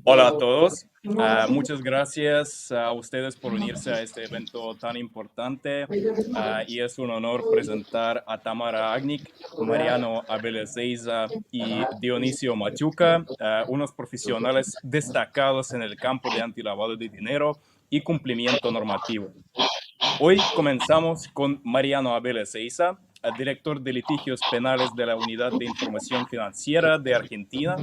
Hola a todos. Muchas gracias a ustedes por unirse a este evento tan importante. Y es un honor presentar a Tamara Agnic, Mariano Abel Ezeiza y Dionisio Machuca, unos profesionales destacados en el campo de antilavado de dinero y cumplimiento normativo. Hoy comenzamos con Mariano Abel Ezeiza, director de litigios penales de la Unidad de Información Financiera de Argentina.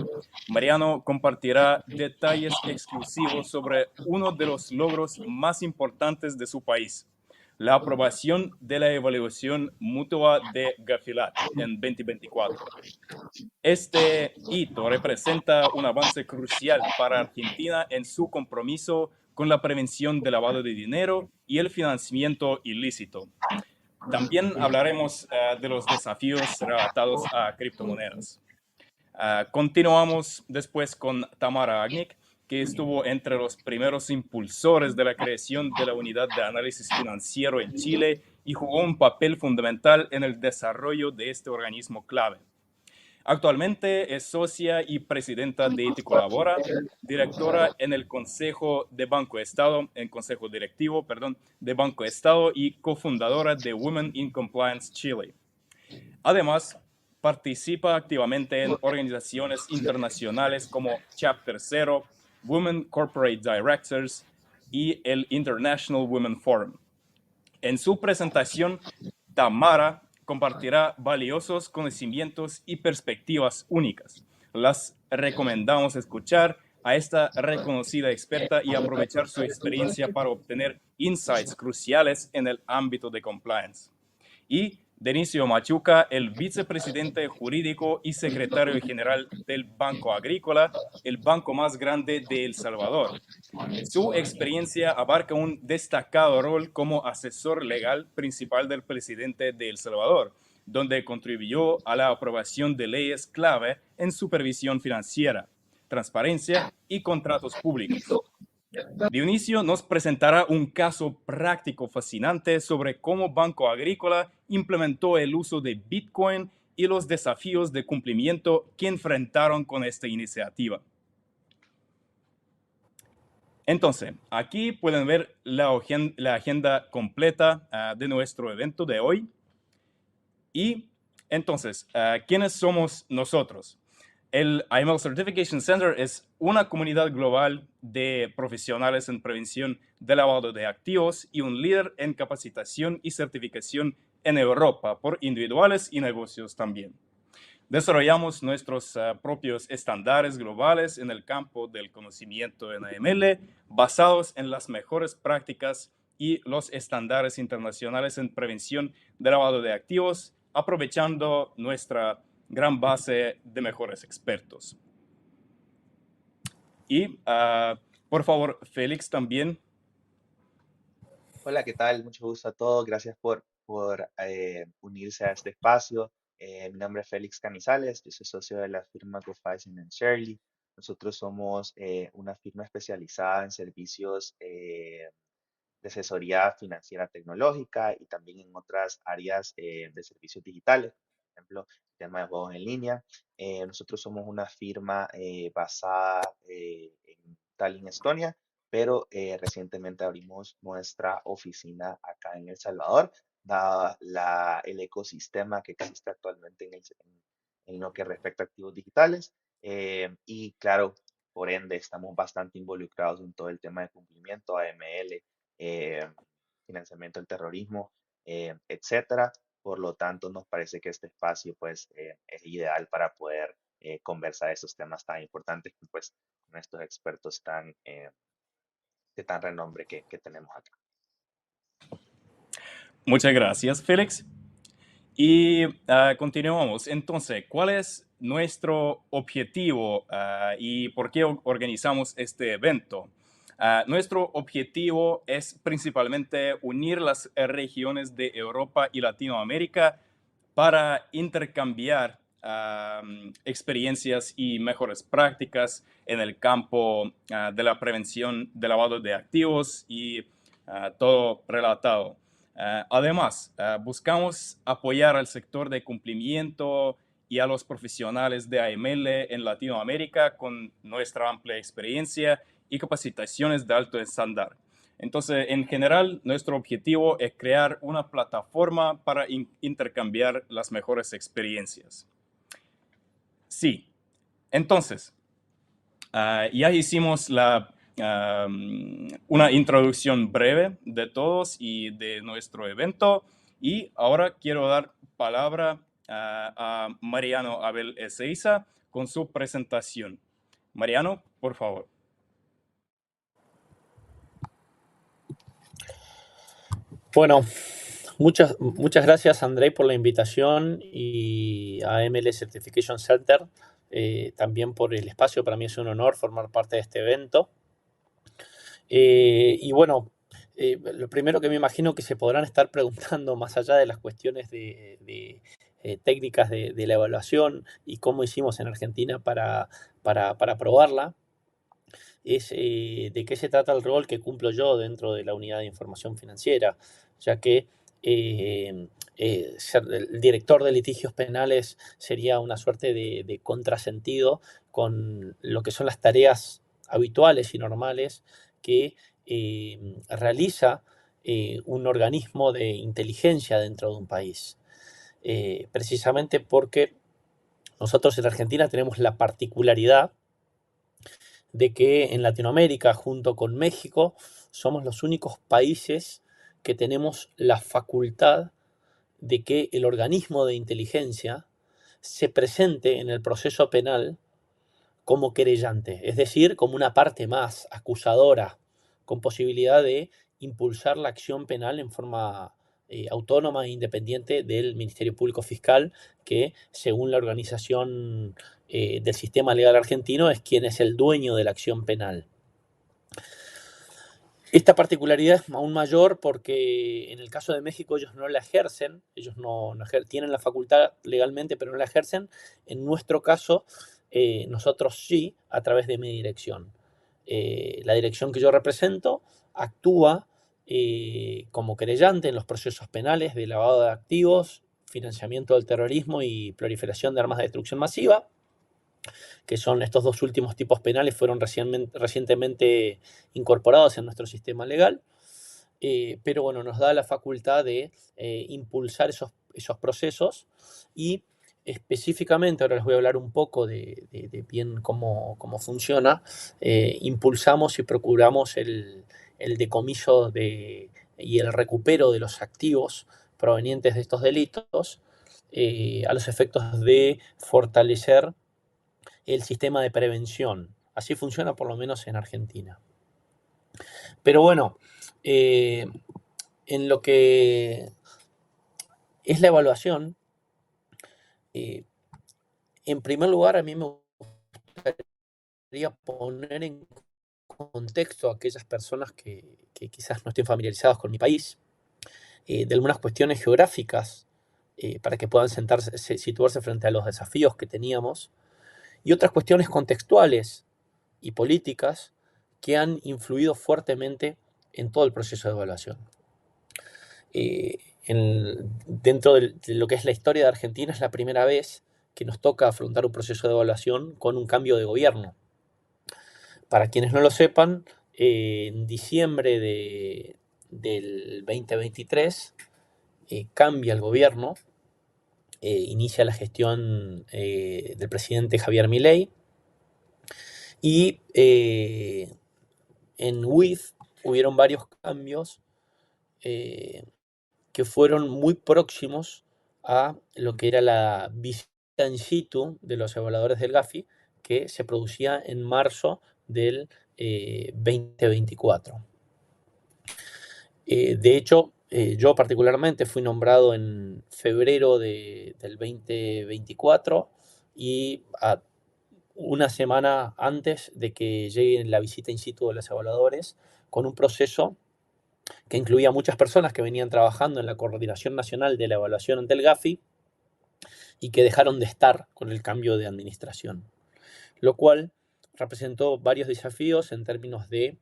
Mariano compartirá detalles exclusivos sobre uno de los logros más importantes de su país, la aprobación de la evaluación mutua de Gafilat en 2024. Este hito representa un avance crucial para Argentina en su compromiso con la prevención del lavado de dinero y el financiamiento ilícito. También hablaremos de los desafíos relatados a criptomonedas. Continuamos después con Tamara Agnic, que estuvo entre los primeros impulsores de la creación de la Unidad de Análisis Financiero en Chile y jugó un papel fundamental en el desarrollo de este organismo clave. Actualmente es socia y presidenta de Eticolabora, directora en el Consejo de Banco Estado, en Consejo Directivo, de Banco Estado y cofundadora de Women in Compliance Chile. Además, participa activamente en organizaciones internacionales como Chapter Zero, Women Corporate Directors y el International Women Forum. En su presentación, Tamara compartirá valiosos conocimientos y perspectivas únicas. Las recomendamos escuchar a esta reconocida experta y aprovechar su experiencia para obtener insights cruciales en el ámbito de compliance. Y Dionisio Machuca, el vicepresidente jurídico y secretario general del Banco Agrícola, el banco más grande de El Salvador. Su experiencia abarca un destacado rol como asesor legal principal del presidente de El Salvador, donde contribuyó a la aprobación de leyes clave en supervisión financiera, transparencia y contratos públicos. Dionisio nos presentará un caso práctico fascinante sobre cómo Banco Agrícola implementó el uso de Bitcoin y los desafíos de cumplimiento que enfrentaron con esta iniciativa. Entonces, aquí pueden ver la agenda completa de nuestro evento de hoy. Y entonces, ¿quiénes somos nosotros? El AML Certification Center es una comunidad global de profesionales en prevención de lavado de activos y un líder en capacitación y certificación en Europa por individuales y negocios también. Desarrollamos nuestros propios estándares globales en el campo del conocimiento en AML, basados en las mejores prácticas y los estándares internacionales en prevención de lavado de activos, aprovechando nuestra gran base de mejores expertos. Y, por favor, Félix también. Hola, ¿qué tal? Mucho gusto a todos. Gracias por unirse a este espacio. Mi nombre es Félix Canizales, yo soy socio de la firma Cofaisen Shirley. Nosotros somos una firma especializada en servicios de asesoría financiera tecnológica y también en otras áreas de servicios digitales, por ejemplo, el tema de juegos en línea. Nosotros somos una firma basada en Tallinn, Estonia, pero recientemente abrimos nuestra oficina acá en El Salvador, dada el ecosistema que existe actualmente en lo que respecta a activos digitales. Y claro, por ende, estamos bastante involucrados en todo el tema de cumplimiento, AML, eh, financiamiento del terrorismo, etcétera. Por lo tanto, nos parece que este espacio pues, es ideal para poder conversar de estos temas tan importantes pues, con estos expertos de tan renombre que tenemos acá. Muchas gracias, Félix. Y continuamos. Entonces, ¿cuál es nuestro objetivo y por qué organizamos este evento? Nuestro objetivo es principalmente unir las regiones de Europa y Latinoamérica para intercambiar experiencias y mejores prácticas en el campo de la prevención de lavado de activos y todo relatado. Además, buscamos apoyar al sector de cumplimiento y a los profesionales de AML en Latinoamérica con nuestra amplia experiencia y capacitaciones de alto estándar. Entonces, en general, nuestro objetivo es crear una plataforma para intercambiar las mejores experiencias. Sí, entonces, ya hicimos una introducción breve de todos y de nuestro evento, y ahora quiero dar palabra a Mariano Abel Ezeiza con su presentación. Mariano, por favor. Bueno, muchas gracias, André, por la invitación, y a AML Certification Center también por el espacio. Para mí es un honor formar parte de este evento. Y bueno, lo primero que me imagino que se podrán estar preguntando, más allá de las cuestiones de técnicas de la evaluación y cómo hicimos en Argentina para aprobarla, es de qué se trata el rol que cumplo yo dentro de la unidad de información financiera, ya que ser el director de litigios penales sería una suerte de contrasentido con lo que son las tareas habituales y normales que realiza un organismo de inteligencia dentro de un país. Precisamente porque nosotros en Argentina tenemos la particularidad de que en Latinoamérica, junto con México, somos los únicos países que tenemos la facultad de que el organismo de inteligencia se presente en el proceso penal como querellante, es decir, como una parte más acusadora, con posibilidad de impulsar la acción penal en forma autónoma e independiente del Ministerio Público Fiscal, que según la organización del sistema legal argentino es quien es el dueño de la acción penal. Esta particularidad es aún mayor porque en el caso de México ellos no la ejercen, ellos tienen la facultad legalmente pero no la ejercen. En nuestro caso, nosotros sí, a través de mi dirección. La dirección que yo represento actúa como querellante en los procesos penales de lavado de activos, financiamiento del terrorismo y proliferación de armas de destrucción masiva, que son estos dos últimos tipos penales, fueron recientemente incorporados en nuestro sistema legal, pero bueno, nos da la facultad de impulsar esos procesos, y específicamente, ahora les voy a hablar un poco de bien cómo funciona. Impulsamos y procuramos el decomiso y el recupero de los activos provenientes de estos delitos, a los efectos de fortalecer el sistema de prevención. Así funciona por lo menos en Argentina. Pero bueno, en lo que es la evaluación, en primer lugar a mí me gustaría poner en contexto a aquellas personas que quizás no estén familiarizados con mi país, de algunas cuestiones geográficas, para que puedan situarse frente a los desafíos que teníamos, y otras cuestiones contextuales y políticas que han influido fuertemente en todo el proceso de evaluación. Dentro de lo que es la historia de Argentina, es la primera vez que nos toca afrontar un proceso de evaluación con un cambio de gobierno. Para quienes no lo sepan, en diciembre del 2023 cambia el gobierno, inicia la gestión del presidente Javier Milei, y en UIF hubieron varios cambios que fueron muy próximos a lo que era la visita in situ de los evaluadores del GAFI, que se producía en marzo del 2024. De hecho, yo particularmente fui nombrado en febrero del 2024, y una semana antes de que llegue la visita in situ de los evaluadores, con un proceso que incluía muchas personas que venían trabajando en la Coordinación Nacional de la Evaluación ante el GAFI y que dejaron de estar con el cambio de administración, lo cual representó varios desafíos en términos de,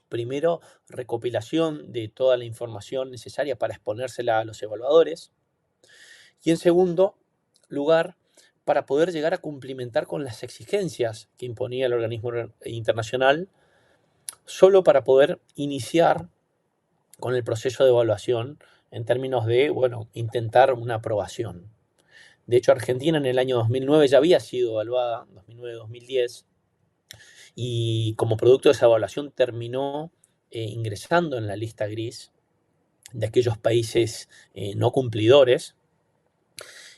primero, recopilación de toda la información necesaria para exponérsela a los evaluadores, y en segundo lugar, para poder llegar a cumplimentar con las exigencias que imponía el organismo internacional, solo para poder iniciar con el proceso de evaluación en términos de, bueno, intentar una aprobación. De hecho, Argentina en el año 2009 ya había sido evaluada, 2009-2010, y como producto de esa evaluación terminó ingresando en la lista gris de aquellos países no cumplidores,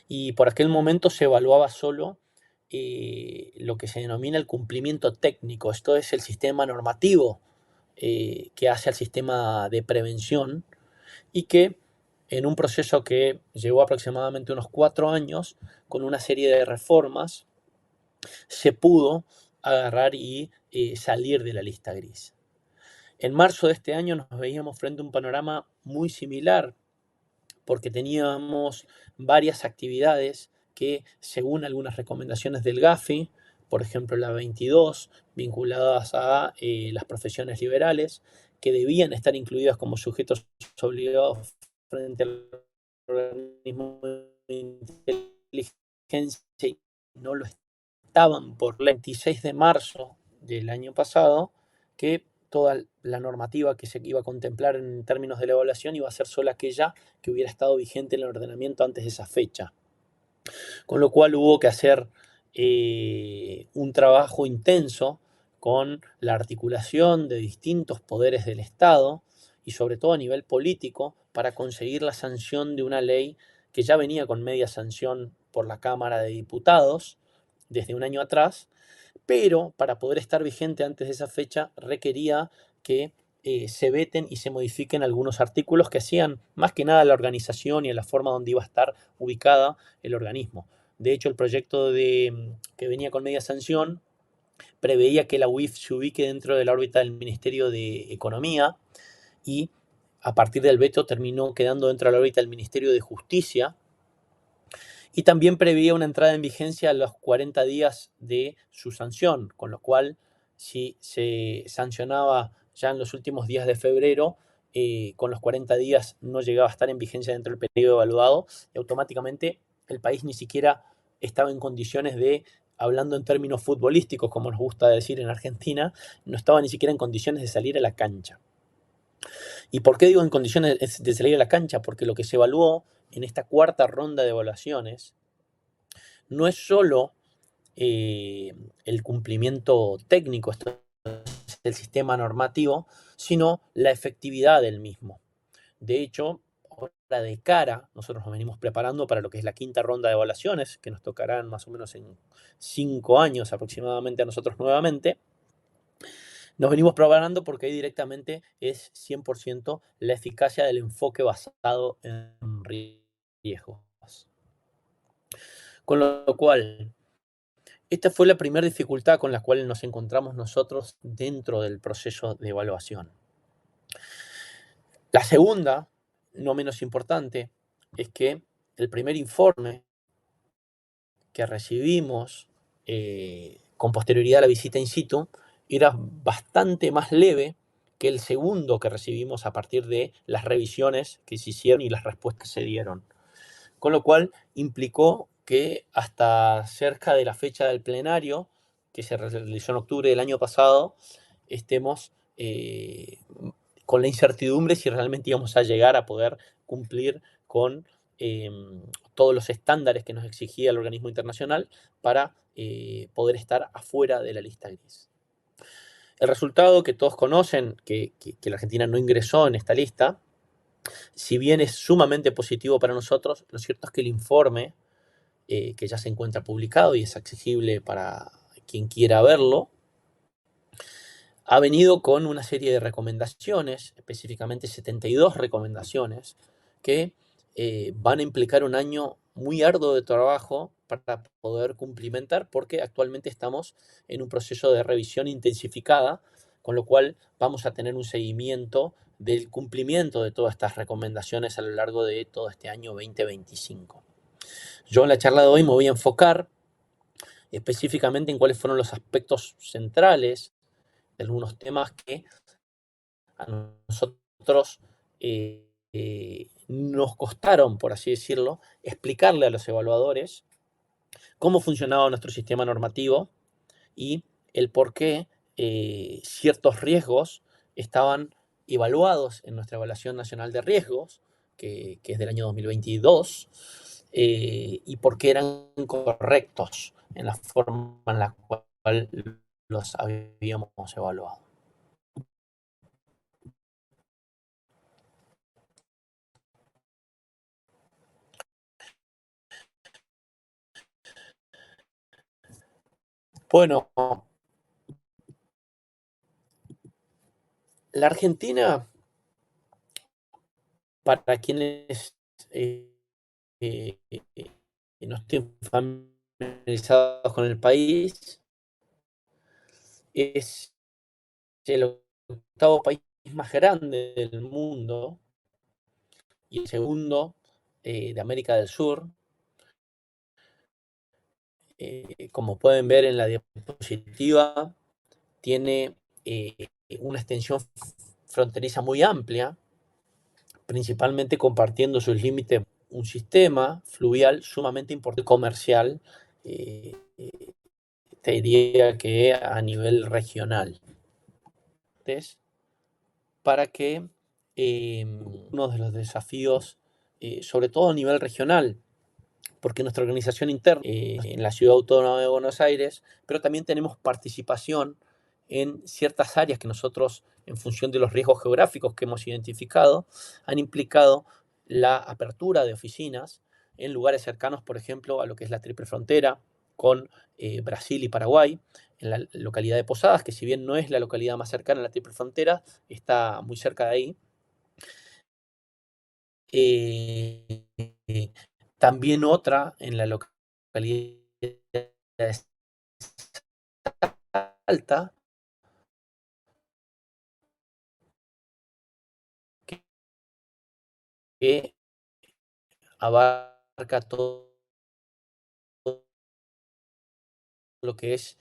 y por aquel momento se evaluaba solo lo que se denomina el cumplimiento técnico. Esto es el sistema normativo que hace al sistema de prevención, y que en un proceso que llevó aproximadamente unos 4 años, con una serie de reformas, se pudo agarrar y salir de la lista gris. En marzo de este año nos veíamos frente a un panorama muy similar, porque teníamos varias actividades que, según algunas recomendaciones del GAFI, por ejemplo la 22, vinculadas a las profesiones liberales, que debían estar incluidas como sujetos obligados frente al organismo de inteligencia, y no lo estaban por el 26 de marzo del año pasado, que toda la normativa que se iba a contemplar en términos de la evaluación iba a ser solo aquella que hubiera estado vigente en el ordenamiento antes de esa fecha. Con lo cual hubo que hacer un trabajo intenso con la articulación de distintos poderes del Estado, y sobre todo a nivel político, para conseguir la sanción de una ley que ya venía con media sanción por la Cámara de Diputados desde un año atrás, pero para poder estar vigente antes de esa fecha requería que se veten y se modifiquen algunos artículos que hacían más que nada a la organización y a la forma donde iba a estar ubicada el organismo. De hecho, el proyecto que venía con media sanción preveía que la UIF se ubique dentro de la órbita del Ministerio de Economía, y a partir del veto terminó quedando dentro de la órbita del Ministerio de Justicia, y también preveía una entrada en vigencia a los 40 días de su sanción, con lo cual si se sancionaba ya en los últimos días de febrero, con los 40 días no llegaba a estar en vigencia dentro del periodo evaluado, y automáticamente el país ni siquiera estaba en condiciones de, hablando en términos futbolísticos, como nos gusta decir en Argentina, no estaba ni siquiera en condiciones de salir a la cancha. ¿Y por qué digo en condiciones de salir a la cancha? Porque lo que se evaluó en esta cuarta ronda de evaluaciones no es solo el cumplimiento técnico, esto es el sistema normativo, sino la efectividad del mismo. De hecho, ahora de cara, nosotros nos venimos preparando para lo que es la quinta ronda de evaluaciones, que nos tocarán más o menos en 5 años aproximadamente a nosotros nuevamente. Nos venimos preparando porque ahí directamente es 100% la eficacia del enfoque basado en riesgos. Con lo cual, esta fue la primera dificultad con la cual nos encontramos nosotros dentro del proceso de evaluación. La segunda, no menos importante, es que el primer informe que recibimos con posterioridad a la visita in situ era bastante más leve que el segundo que recibimos a partir de las revisiones que se hicieron y las respuestas que se dieron. Con lo cual implicó que hasta cerca de la fecha del plenario, que se realizó en octubre del año pasado, estemos con la incertidumbre si realmente íbamos a llegar a poder cumplir con todos los estándares que nos exigía el organismo internacional para poder estar afuera de la lista gris. El resultado que todos conocen, que la Argentina no ingresó en esta lista, si bien es sumamente positivo para nosotros, lo cierto es que el informe, que ya se encuentra publicado y es accesible para quien quiera verlo, ha venido con una serie de recomendaciones, específicamente 72 recomendaciones, que van a implicar un año muy arduo de trabajo para poder cumplimentar, porque actualmente estamos en un proceso de revisión intensificada, con lo cual vamos a tener un seguimiento del cumplimiento de todas estas recomendaciones a lo largo de todo este año 2025. Yo en la charla de hoy me voy a enfocar específicamente en cuáles fueron los aspectos centrales de algunos temas que a nosotros nos costaron, por así decirlo, explicarle a los evaluadores cómo funcionaba nuestro sistema normativo y el por qué ciertos riesgos estaban evaluados en nuestra Evaluación Nacional de Riesgos, que es del año 2022, y por qué eran correctos en la forma en la cual los habíamos evaluado. Bueno, la Argentina, para quienes no estén familiarizados con el país, es el octavo país más grande del mundo y el segundo de América del Sur. Como pueden ver en la diapositiva, tiene una extensión fronteriza muy amplia, principalmente compartiendo sus límites un sistema fluvial sumamente importante, comercial, te diría que a nivel regional. Para que uno de los desafíos, sobre todo a nivel regional, porque nuestra organización interna en la Ciudad Autónoma de Buenos Aires, pero también tenemos participación en ciertas áreas que nosotros, en función de los riesgos geográficos que hemos identificado, han implicado la apertura de oficinas en lugares cercanos, por ejemplo, a lo que es la triple frontera con Brasil y Paraguay, en la localidad de Posadas, que si bien no es la localidad más cercana a la triple frontera, está muy cerca de ahí. También otra en la localidad de Salta, que abarca todo lo que es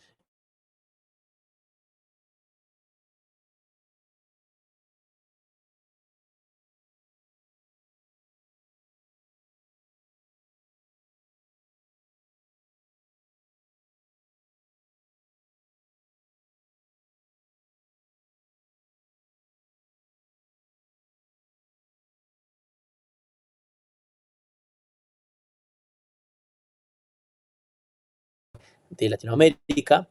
de Latinoamérica,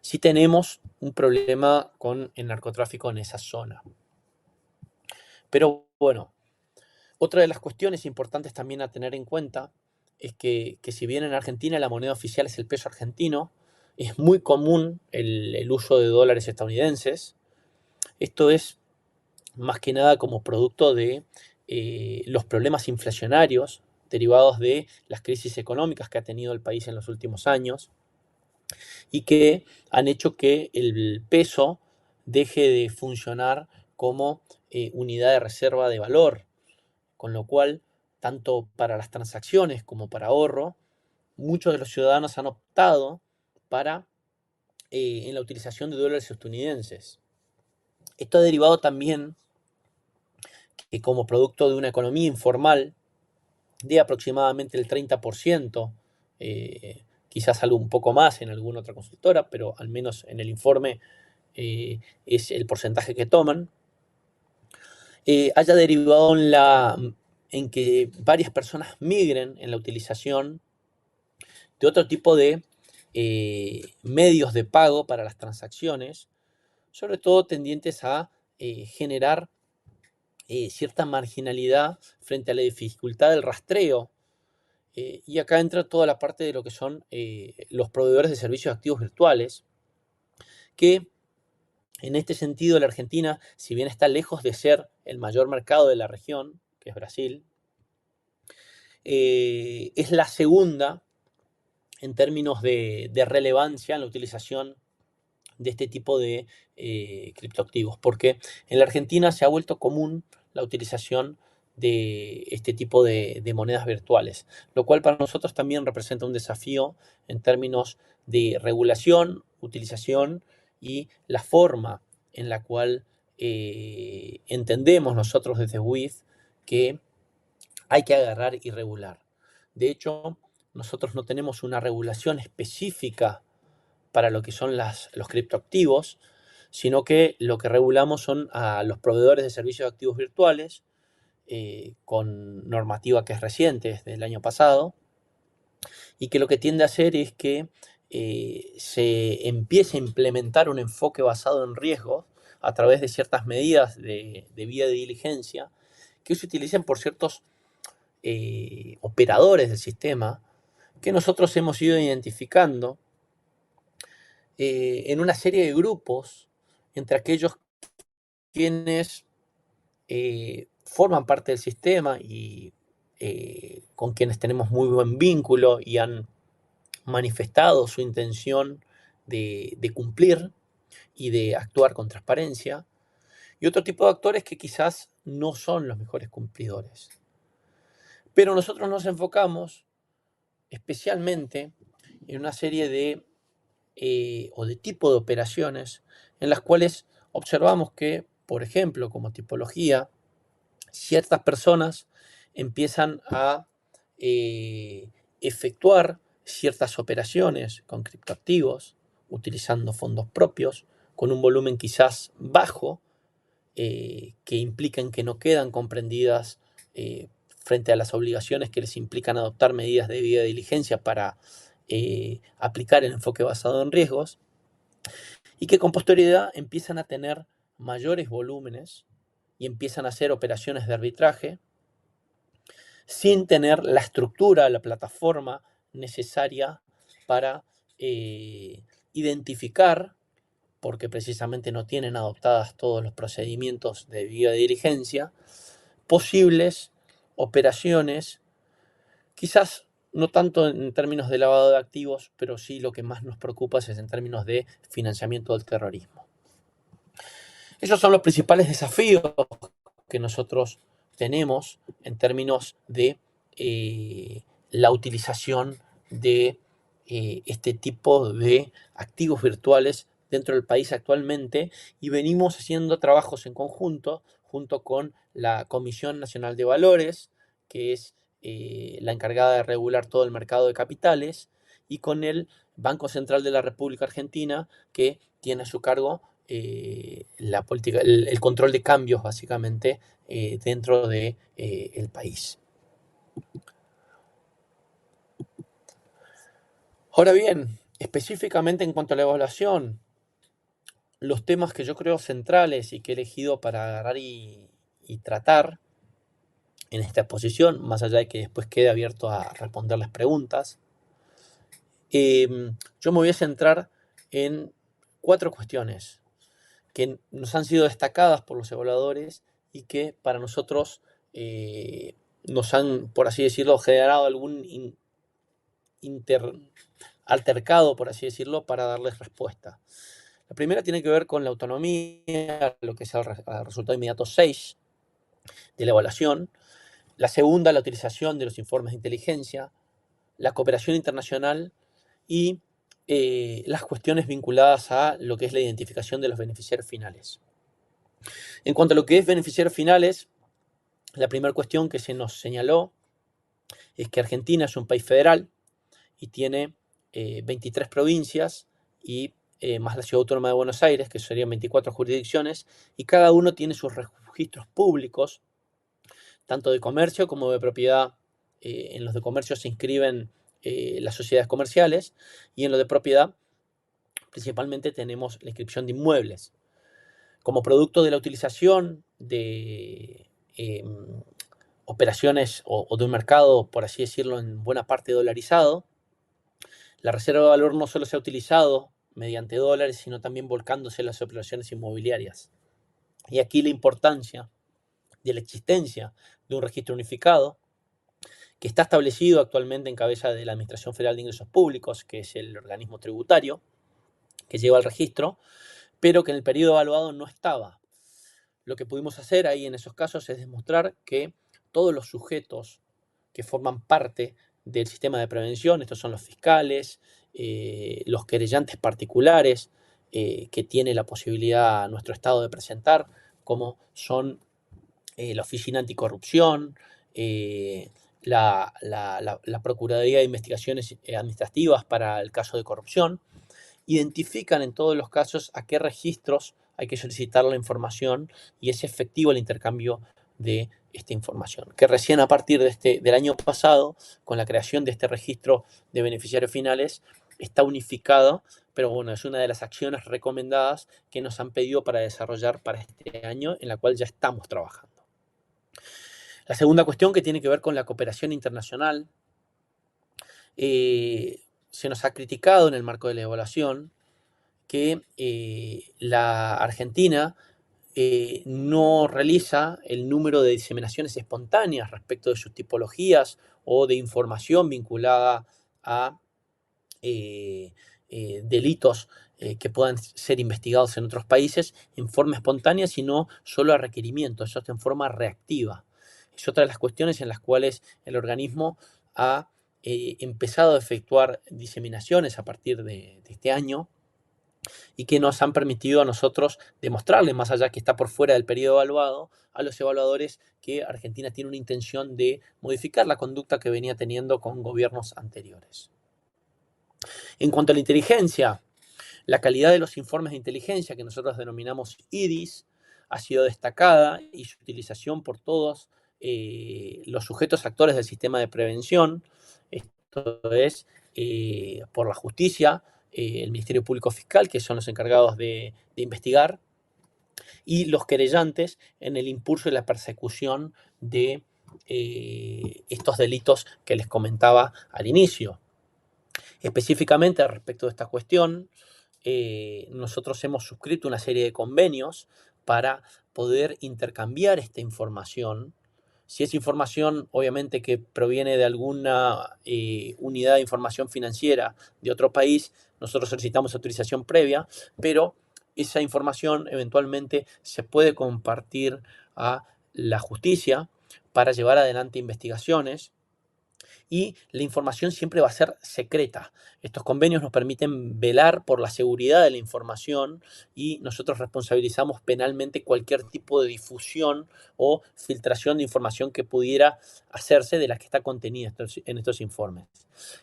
sí tenemos un problema con el narcotráfico en esa zona. Pero bueno, otra de las cuestiones importantes también a tener en cuenta es que si bien en Argentina la moneda oficial es el peso argentino, es muy común el uso de dólares estadounidenses. Esto es más que nada como producto de los problemas inflacionarios derivados de las crisis económicas que ha tenido el país en los últimos años y que han hecho que el peso deje de funcionar como unidad de reserva de valor, con lo cual, tanto para las transacciones como para ahorro, muchos de los ciudadanos han optado para en la utilización de dólares estadounidenses. Esto ha derivado también que como producto de una economía informal de aproximadamente el 30%, quizás algo un poco más en alguna otra consultora, pero al menos en el informe es el porcentaje que toman, haya derivado en que varias personas migren en la utilización de otro tipo de medios de pago para las transacciones, sobre todo tendientes a generar cierta marginalidad frente a la dificultad del rastreo. Y acá entra toda la parte de lo que son los proveedores de servicios activos virtuales, que en este sentido la Argentina, si bien está lejos de ser el mayor mercado de la región, que es Brasil, es la segunda en términos de relevancia en la utilización de este tipo de criptoactivos, porque en la Argentina se ha vuelto común la utilización de este tipo de monedas virtuales, lo cual para nosotros también representa un desafío en términos de regulación, utilización y la forma en la cual entendemos nosotros desde WIF que hay que agarrar y regular. De hecho, nosotros no tenemos una regulación específica para lo que son los criptoactivos, sino que lo que regulamos son a los proveedores de servicios de activos virtuales, con normativa que es reciente, desde el año pasado, y que lo que tiende a hacer es que se empiece a implementar un enfoque basado en riesgos a través de ciertas medidas de vía de diligencia que se utilicen por ciertos operadores del sistema que nosotros hemos ido identificando en una serie de grupos entre aquellos quienes forman parte del sistema y con quienes tenemos muy buen vínculo y han manifestado su intención de cumplir y de actuar con transparencia, y otro tipo de actores que quizás no son los mejores cumplidores. Pero nosotros nos enfocamos especialmente en una serie de o de tipo de operaciones en las cuales observamos que, por ejemplo, como tipología, ciertas personas empiezan a efectuar ciertas operaciones con criptoactivos, utilizando fondos propios, con un volumen quizás bajo, que implican que no quedan comprendidas frente a las obligaciones que les implican adoptar medidas de debida diligencia para aplicar el enfoque basado en riesgos, y que con posterioridad empiezan a tener mayores volúmenes y empiezan a hacer operaciones de arbitraje sin tener la estructura, la plataforma necesaria para identificar, porque precisamente no tienen adoptadas todos los procedimientos de debida diligencia, posibles operaciones, quizás no tanto en términos de lavado de activos, pero sí lo que más nos preocupa es en términos de financiamiento del terrorismo. Esos son los principales desafíos que nosotros tenemos en términos de la utilización de este tipo de activos virtuales dentro del país actualmente, y venimos haciendo trabajos en conjunto junto con la Comisión Nacional de Valores, que es la encargada de regular todo el mercado de capitales, y con el Banco Central de la República Argentina, que tiene a su cargo la política, el control de cambios básicamente dentro de el país. Ahora bien, específicamente en cuanto a la evaluación, los temas que yo creo centrales y que he elegido para agarrar y tratar en esta exposición, más allá de que después quede abierto a responder las preguntas, yo me voy a centrar en 4 cuestiones que nos han sido destacadas por los evaluadores y que para nosotros nos han, por así decirlo, generado algún altercado, por así decirlo, para darles respuesta. La primera tiene que ver con la autonomía, lo que es el resultado inmediato 6 de la evaluación. La segunda, la utilización de los informes de inteligencia, la cooperación internacional y las cuestiones vinculadas a lo que es la identificación de los beneficiarios finales. En cuanto a lo que es beneficiarios finales, la primera cuestión que se nos señaló es que Argentina es un país federal y tiene 23 provincias y más la Ciudad Autónoma de Buenos Aires, que serían 24 jurisdicciones, y cada uno tiene sus registros públicos, tanto de comercio como de propiedad. En los de comercio se inscriben las sociedades comerciales, y en lo de propiedad principalmente tenemos la inscripción de inmuebles. Como producto de la utilización de operaciones o de un mercado, por así decirlo, en buena parte dolarizado, la reserva de valor no solo se ha utilizado mediante dólares, sino también volcándose en las operaciones inmobiliarias. Y aquí la importancia de la existencia de un registro unificado que está establecido actualmente en cabeza de la Administración Federal de Ingresos Públicos, que es el organismo tributario que lleva el registro, pero que en el periodo evaluado no estaba. Lo que pudimos hacer ahí en esos casos es demostrar que todos los sujetos que forman parte del sistema de prevención, estos son los fiscales, los querellantes particulares que tiene la posibilidad nuestro Estado de presentar, como son la Oficina Anticorrupción, la Procuraduría de Investigaciones Administrativas para el caso de corrupción, identifican en todos los casos a qué registros hay que solicitar la información y es efectivo el intercambio de esta información. Que recién a partir del año pasado, con la creación de este registro de beneficiarios finales, está unificado, pero bueno, es una de las acciones recomendadas que nos han pedido para desarrollar para este año, en la cual ya estamos trabajando. La segunda cuestión, que tiene que ver con la cooperación internacional, se nos ha criticado en el marco de la evaluación que la Argentina no realiza el número de diseminaciones espontáneas respecto de sus tipologías o de información vinculada a delitos que puedan ser investigados en otros países en forma espontánea, sino solo a requerimiento, eso en forma reactiva. Es otra de las cuestiones en las cuales el organismo ha empezado a efectuar diseminaciones a partir de este año y que nos han permitido a nosotros demostrarle, más allá que está por fuera del periodo evaluado, a los evaluadores que Argentina tiene una intención de modificar la conducta que venía teniendo con gobiernos anteriores. En cuanto a la inteligencia, la calidad de los informes de inteligencia, que nosotros denominamos IDIS, ha sido destacada y su utilización por todos los sujetos actores del sistema de prevención, esto es, por la justicia, el Ministerio Público Fiscal, que son los encargados de investigar, y los querellantes en el impulso y la persecución de estos delitos que les comentaba al inicio. Específicamente respecto de esta cuestión, nosotros hemos suscrito una serie de convenios para poder intercambiar esta información. Si es información, obviamente, que proviene de alguna unidad de información financiera de otro país, nosotros solicitamos autorización previa, pero esa información eventualmente se puede compartir a la justicia para llevar adelante investigaciones. Y la información siempre va a ser secreta. Estos convenios nos permiten velar por la seguridad de la información y nosotros responsabilizamos penalmente cualquier tipo de difusión o filtración de información que pudiera hacerse de la que está contenida en estos informes.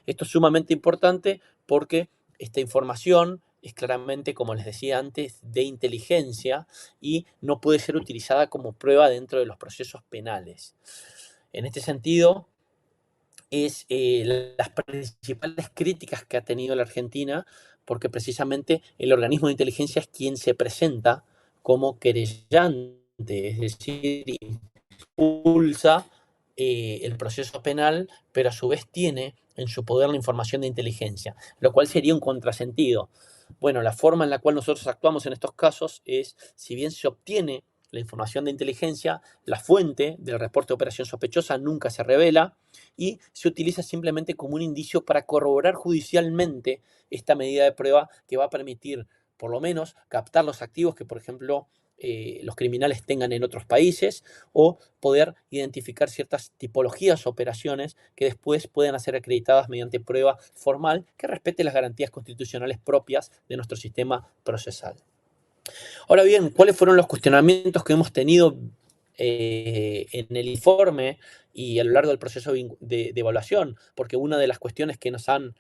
Esto es sumamente importante porque esta información es claramente, como les decía antes, de inteligencia y no puede ser utilizada como prueba dentro de los procesos penales. En este sentido, es las principales críticas que ha tenido la Argentina, porque precisamente el organismo de inteligencia es quien se presenta como querellante, es decir, impulsa el proceso penal, pero a su vez tiene en su poder la información de inteligencia, lo cual sería un contrasentido. Bueno, la forma en la cual nosotros actuamos en estos casos es, si bien se obtiene la información de inteligencia, la fuente del reporte de operación sospechosa nunca se revela y se utiliza simplemente como un indicio para corroborar judicialmente esta medida de prueba que va a permitir, por lo menos, captar los activos que, por ejemplo, los criminales tengan en otros países o poder identificar ciertas tipologías o operaciones que después puedan ser acreditadas mediante prueba formal que respete las garantías constitucionales propias de nuestro sistema procesal. Ahora bien, ¿cuáles fueron los cuestionamientos que hemos tenido en el informe y a lo largo del proceso de evaluación? Porque una de las cuestiones que nos han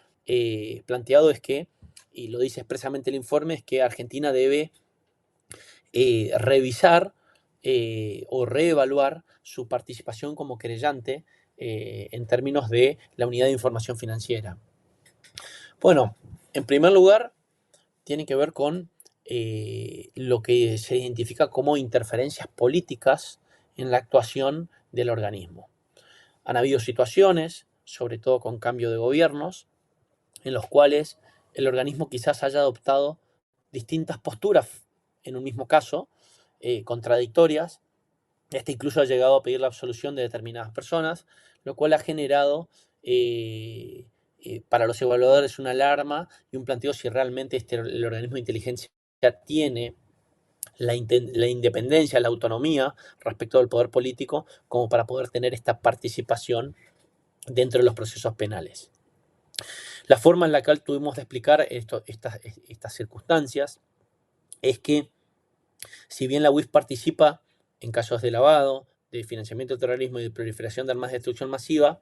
planteado es que, y lo dice expresamente el informe, es que Argentina debe revisar o reevaluar su participación como querellante en términos de la unidad de información financiera. Bueno, en primer lugar, tiene que ver con lo que se identifica como interferencias políticas en la actuación del organismo. Han habido situaciones, sobre todo con cambio de gobiernos, en los cuales el organismo quizás haya adoptado distintas posturas en un mismo caso, contradictorias. Este incluso ha llegado a pedir la absolución de determinadas personas, lo cual ha generado para los evaluadores una alarma y un planteo si realmente el organismo de inteligencia tiene la independencia, la autonomía respecto del poder político como para poder tener esta participación dentro de los procesos penales. La forma en la que tuvimos de explicar estas circunstancias es que, si bien la UIF participa en casos de lavado, de financiamiento del terrorismo y de proliferación de armas de destrucción masiva,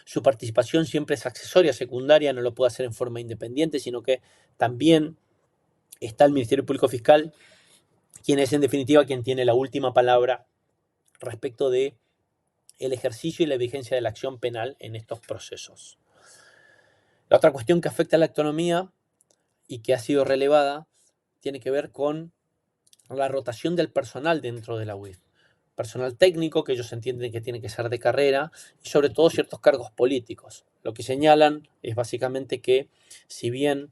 su participación siempre es accesoria, secundaria, no lo puede hacer en forma independiente, sino que también está el Ministerio Público Fiscal, quien es en definitiva quien tiene la última palabra respecto de el ejercicio y la vigencia de la acción penal en estos procesos. La otra cuestión que afecta a la autonomía y que ha sido relevada tiene que ver con la rotación del personal dentro de la UIF. Personal técnico, que ellos entienden que tiene que ser de carrera, y sobre todo ciertos cargos políticos. Lo que señalan es básicamente que si bien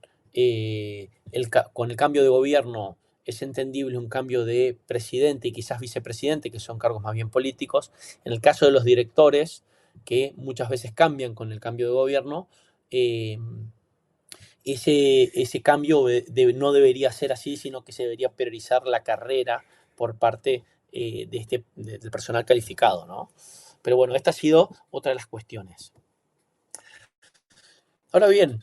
con el cambio de gobierno es entendible un cambio de presidente y quizás vicepresidente, que son cargos más bien políticos, en el caso de los directores, que muchas veces cambian con el cambio de gobierno, ese cambio no debería ser así, sino que se debería priorizar la carrera por parte del personal calificado, ¿no? Pero bueno, esta ha sido otra de las cuestiones. Ahora bien,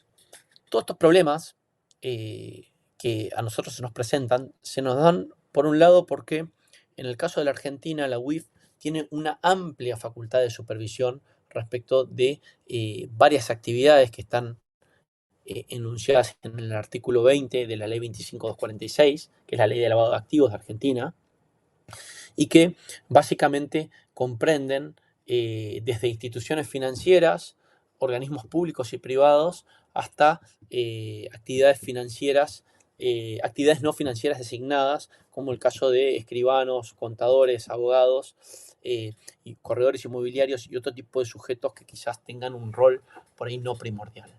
todos estos problemas que a nosotros se nos presentan, se nos dan, por un lado, porque en el caso de la Argentina, la UIF tiene una amplia facultad de supervisión respecto de varias actividades que están enunciadas en el artículo 20 de la ley 25.246, que es la ley de lavado de activos de Argentina, y que básicamente comprenden desde instituciones financieras, organismos públicos y privados, hasta actividades financieras, actividades no financieras designadas, como el caso de escribanos, contadores, abogados, y corredores inmobiliarios y otro tipo de sujetos que quizás tengan un rol por ahí no primordial.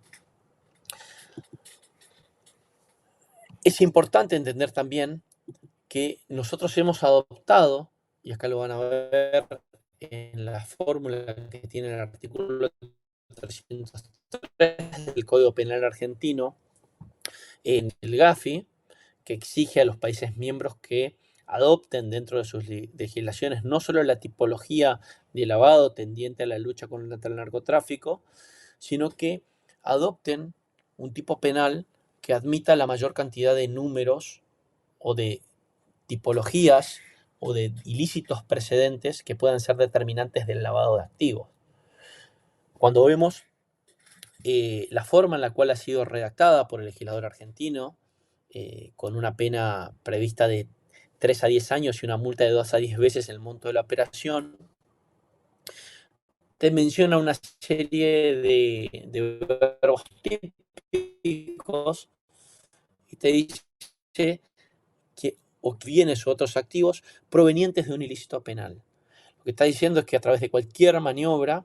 Es importante entender también que nosotros hemos adoptado, y acá lo van a ver en la fórmula que tiene el artículo 303 del Código Penal argentino, en el GAFI, que exige a los países miembros que adopten dentro de sus legislaciones no solo la tipología de lavado tendiente a la lucha contra el narcotráfico, sino que adopten un tipo penal que admita la mayor cantidad de números o de tipologías o de ilícitos precedentes que puedan ser determinantes del lavado de activos. Cuando vemos la forma en la cual ha sido redactada por el legislador argentino, con una pena prevista de 3 a 10 años y una multa de 2 a 10 veces el monto de la operación, te menciona una serie de verbos típicos y te dice que obtienes otros activos provenientes de un ilícito penal. Lo que está diciendo es que a través de cualquier maniobra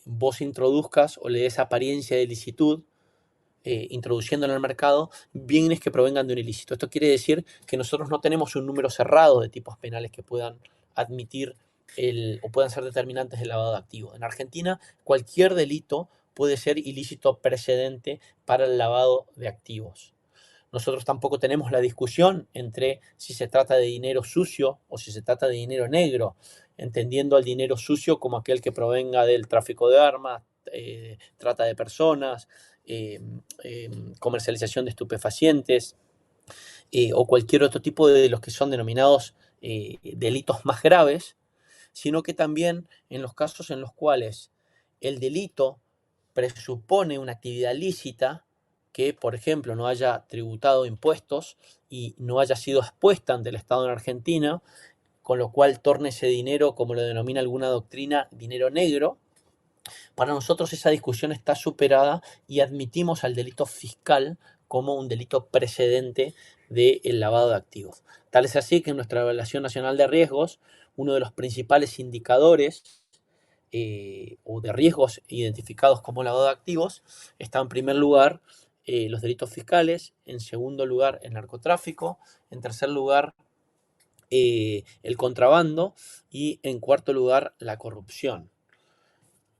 vos introduzcas o le des apariencia de ilicitud, introduciendo en el mercado bienes que provengan de un ilícito. Esto quiere decir que nosotros no tenemos un número cerrado de tipos penales que puedan admitir o puedan ser determinantes del lavado de activos. En Argentina, cualquier delito puede ser ilícito precedente para el lavado de activos. Nosotros tampoco tenemos la discusión entre si se trata de dinero sucio o si se trata de dinero negro, entendiendo al dinero sucio como aquel que provenga del tráfico de armas, trata de personas, comercialización de estupefacientes o cualquier otro tipo de los que son denominados delitos más graves, sino que también en los casos en los cuales el delito presupone una actividad lícita, que, por ejemplo, no haya tributado impuestos y no haya sido expuesta ante el Estado en Argentina, con lo cual torne ese dinero, como lo denomina alguna doctrina, dinero negro. Para nosotros esa discusión está superada y admitimos al delito fiscal como un delito precedente del lavado de activos. Tal es así que en nuestra Evaluación Nacional de Riesgos, uno de los principales indicadores o de riesgos identificados como lavado de activos está en primer lugar los delitos fiscales, en segundo lugar el narcotráfico, en tercer lugar el contrabando y en cuarto lugar la corrupción.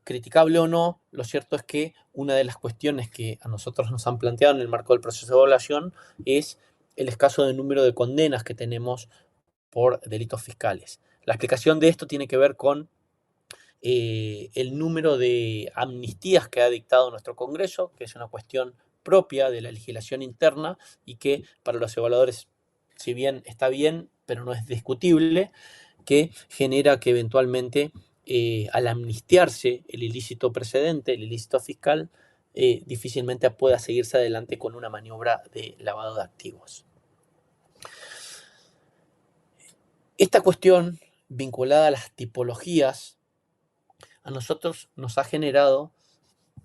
Criticable o no, lo cierto es que una de las cuestiones que a nosotros nos han planteado en el marco del proceso de evaluación es el escaso número de condenas que tenemos por delitos fiscales. La explicación de esto tiene que ver con el número de amnistías que ha dictado nuestro Congreso, que es una cuestión propia de la legislación interna y que para los evaluadores, si bien está bien, pero no es discutible, que genera que eventualmente al amnistiarse el ilícito precedente, el ilícito fiscal, difícilmente pueda seguirse adelante con una maniobra de lavado de activos. Esta cuestión vinculada a las tipologías a nosotros nos ha generado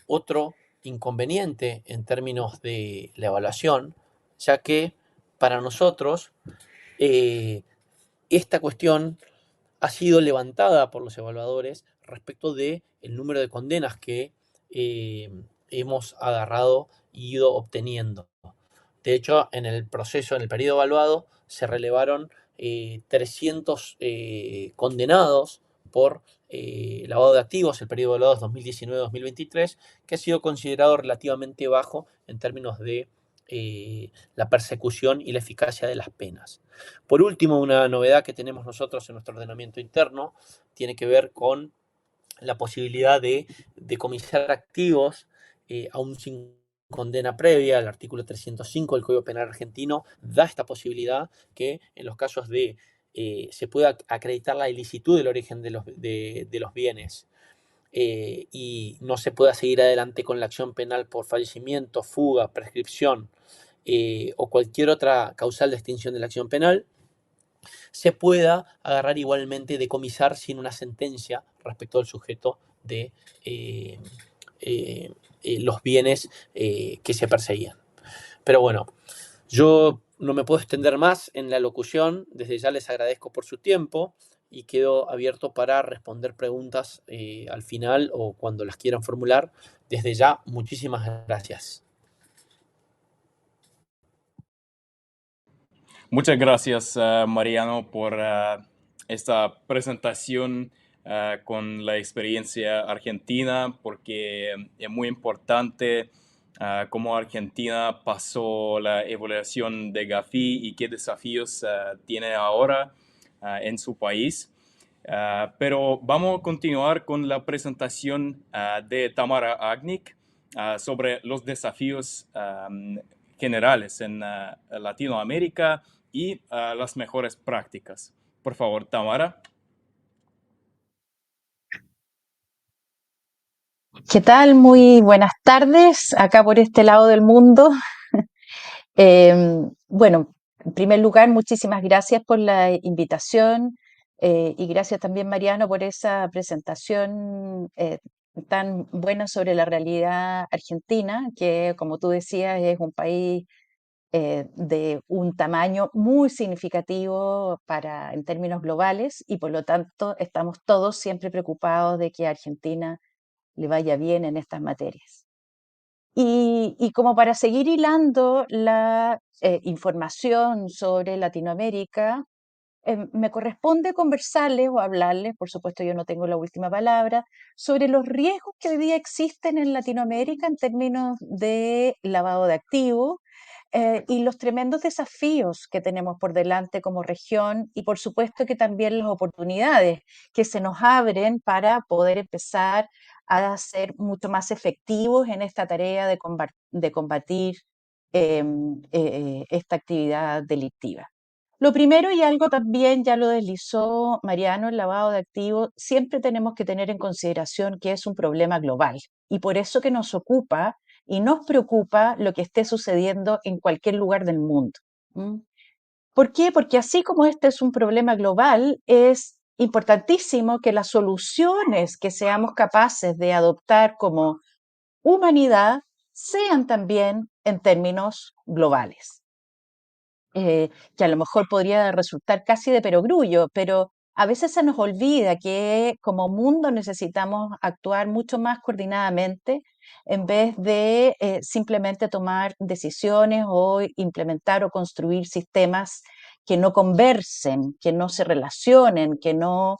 otro inconveniente en términos de la evaluación, ya que para nosotros esta cuestión ha sido levantada por los evaluadores respecto del número de condenas que hemos agarrado y ido obteniendo. De hecho, en el proceso, en el periodo evaluado, se relevaron 300 condenados por lavado de activos, el periodo evaluado es 2019-2023, que ha sido considerado relativamente bajo en términos de la persecución y la eficacia de las penas. Por último, una novedad que tenemos nosotros en nuestro ordenamiento interno tiene que ver con la posibilidad de decomisar activos aún sin condena previa. El artículo 305 del Código Penal argentino da esta posibilidad que en los casos de se pueda acreditar la ilicitud del origen de los bienes y no se pueda seguir adelante con la acción penal por fallecimiento, fuga, prescripción o cualquier otra causal de extinción de la acción penal, se pueda agarrar igualmente, decomisar sin una sentencia respecto al sujeto de los bienes que se perseguían. Pero bueno, yo no me puedo extender más en la locución. Desde ya les agradezco por su tiempo y quedo abierto para responder preguntas al final o cuando las quieran formular. Desde ya, muchísimas gracias. Muchas gracias, Mariano, por esta presentación con la experiencia argentina, porque es muy importante cómo Argentina pasó la evaluación de Gafi y qué desafíos tiene ahora en su país. Pero vamos a continuar con la presentación de Tamara Agnic sobre los desafíos generales en Latinoamérica y las mejores prácticas. Por favor, Tamara. ¿Qué tal? Muy buenas tardes, acá por este lado del mundo. Bueno, en primer lugar, muchísimas gracias por la invitación y gracias también, Mariano, por esa presentación tan buena sobre la realidad argentina, que como tú decías es un país de un tamaño muy significativo en términos globales y por lo tanto estamos todos siempre preocupados de que a Argentina le vaya bien en estas materias. Y como para seguir hilando la información sobre Latinoamérica, me corresponde conversarles o hablarles, por supuesto yo no tengo la última palabra, sobre los riesgos que hoy día existen en Latinoamérica en términos de lavado de activos y los tremendos desafíos que tenemos por delante como región y por supuesto que también las oportunidades que se nos abren para poder empezar a ser mucho más efectivos en esta tarea de combatir esta actividad delictiva. Lo primero, y algo también ya lo deslizó Mariano, el lavado de activos, siempre tenemos que tener en consideración que es un problema global y por eso que nos ocupa y nos preocupa lo que esté sucediendo en cualquier lugar del mundo. ¿Por qué? Porque así como este es un problema global, es importantísimo que las soluciones que seamos capaces de adoptar como humanidad sean también en términos globales. Que a lo mejor podría resultar casi de perogrullo, pero a veces se nos olvida que como mundo necesitamos actuar mucho más coordinadamente en vez de simplemente tomar decisiones o implementar o construir sistemas que no conversen, que no se relacionen, que no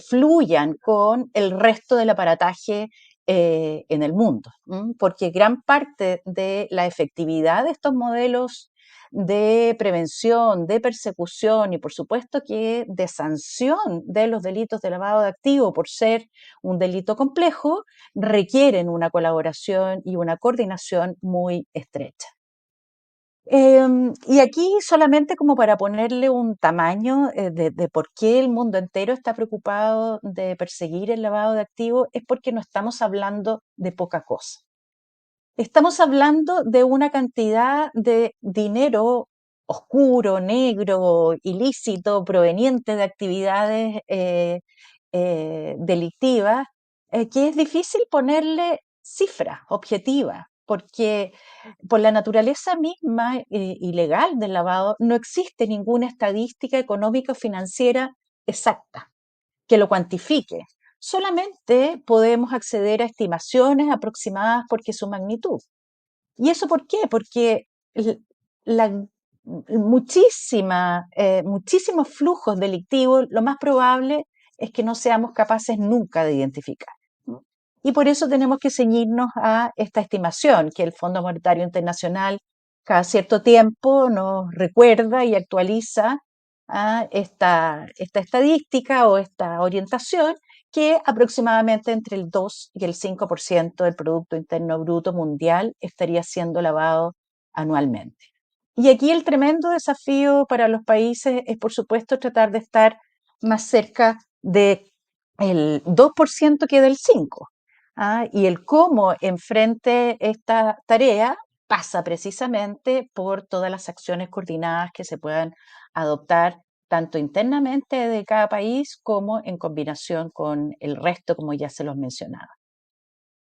fluyan con el resto del aparataje en el mundo, porque gran parte de la efectividad de estos modelos de prevención, de persecución y por supuesto que de sanción de los delitos de lavado de activos por ser un delito complejo, requieren una colaboración y una coordinación muy estrecha. Y aquí solamente como para ponerle un tamaño de por qué el mundo entero está preocupado de perseguir el lavado de activos, es porque no estamos hablando de poca cosa. Estamos hablando de una cantidad de dinero oscuro, negro, ilícito, proveniente de actividades delictivas, que es difícil ponerle cifras objetivas, porque por la naturaleza misma y legal del lavado no existe ninguna estadística económica o financiera exacta que lo cuantifique. Solamente podemos acceder a estimaciones aproximadas porque su magnitud. ¿Y eso por qué? Porque la, muchísimos flujos delictivos, lo más probable es que no seamos capaces nunca de identificar. ¿No? Y por eso tenemos que ceñirnos a esta estimación que el Fondo Monetario Internacional cada cierto tiempo nos recuerda y actualiza a esta estadística o esta orientación, que aproximadamente entre el 2 y el 5% del Producto Interno Bruto mundial estaría siendo lavado anualmente. Y aquí el tremendo desafío para los países es, por supuesto, tratar de estar más cerca del 2% que del 5%. Y el cómo enfrente esta tarea pasa precisamente por todas las acciones coordinadas que se puedan adoptar tanto internamente de cada país como en combinación con el resto, como ya se los mencionaba.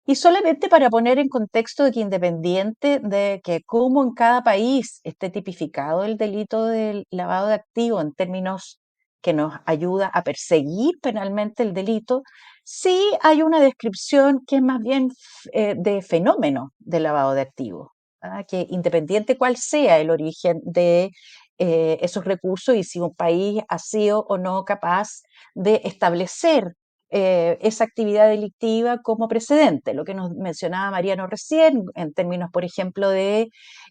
Y solamente para poner en contexto de que independiente de que cómo en cada país esté tipificado el delito del lavado de activos en términos que nos ayuda a perseguir penalmente el delito, sí hay una descripción que es más bien de fenómeno del lavado de activos, que independiente cuál sea el origen de esos recursos y si un país ha sido o no capaz de establecer esa actividad delictiva como precedente, lo que nos mencionaba Mariano recién, en términos, por ejemplo, de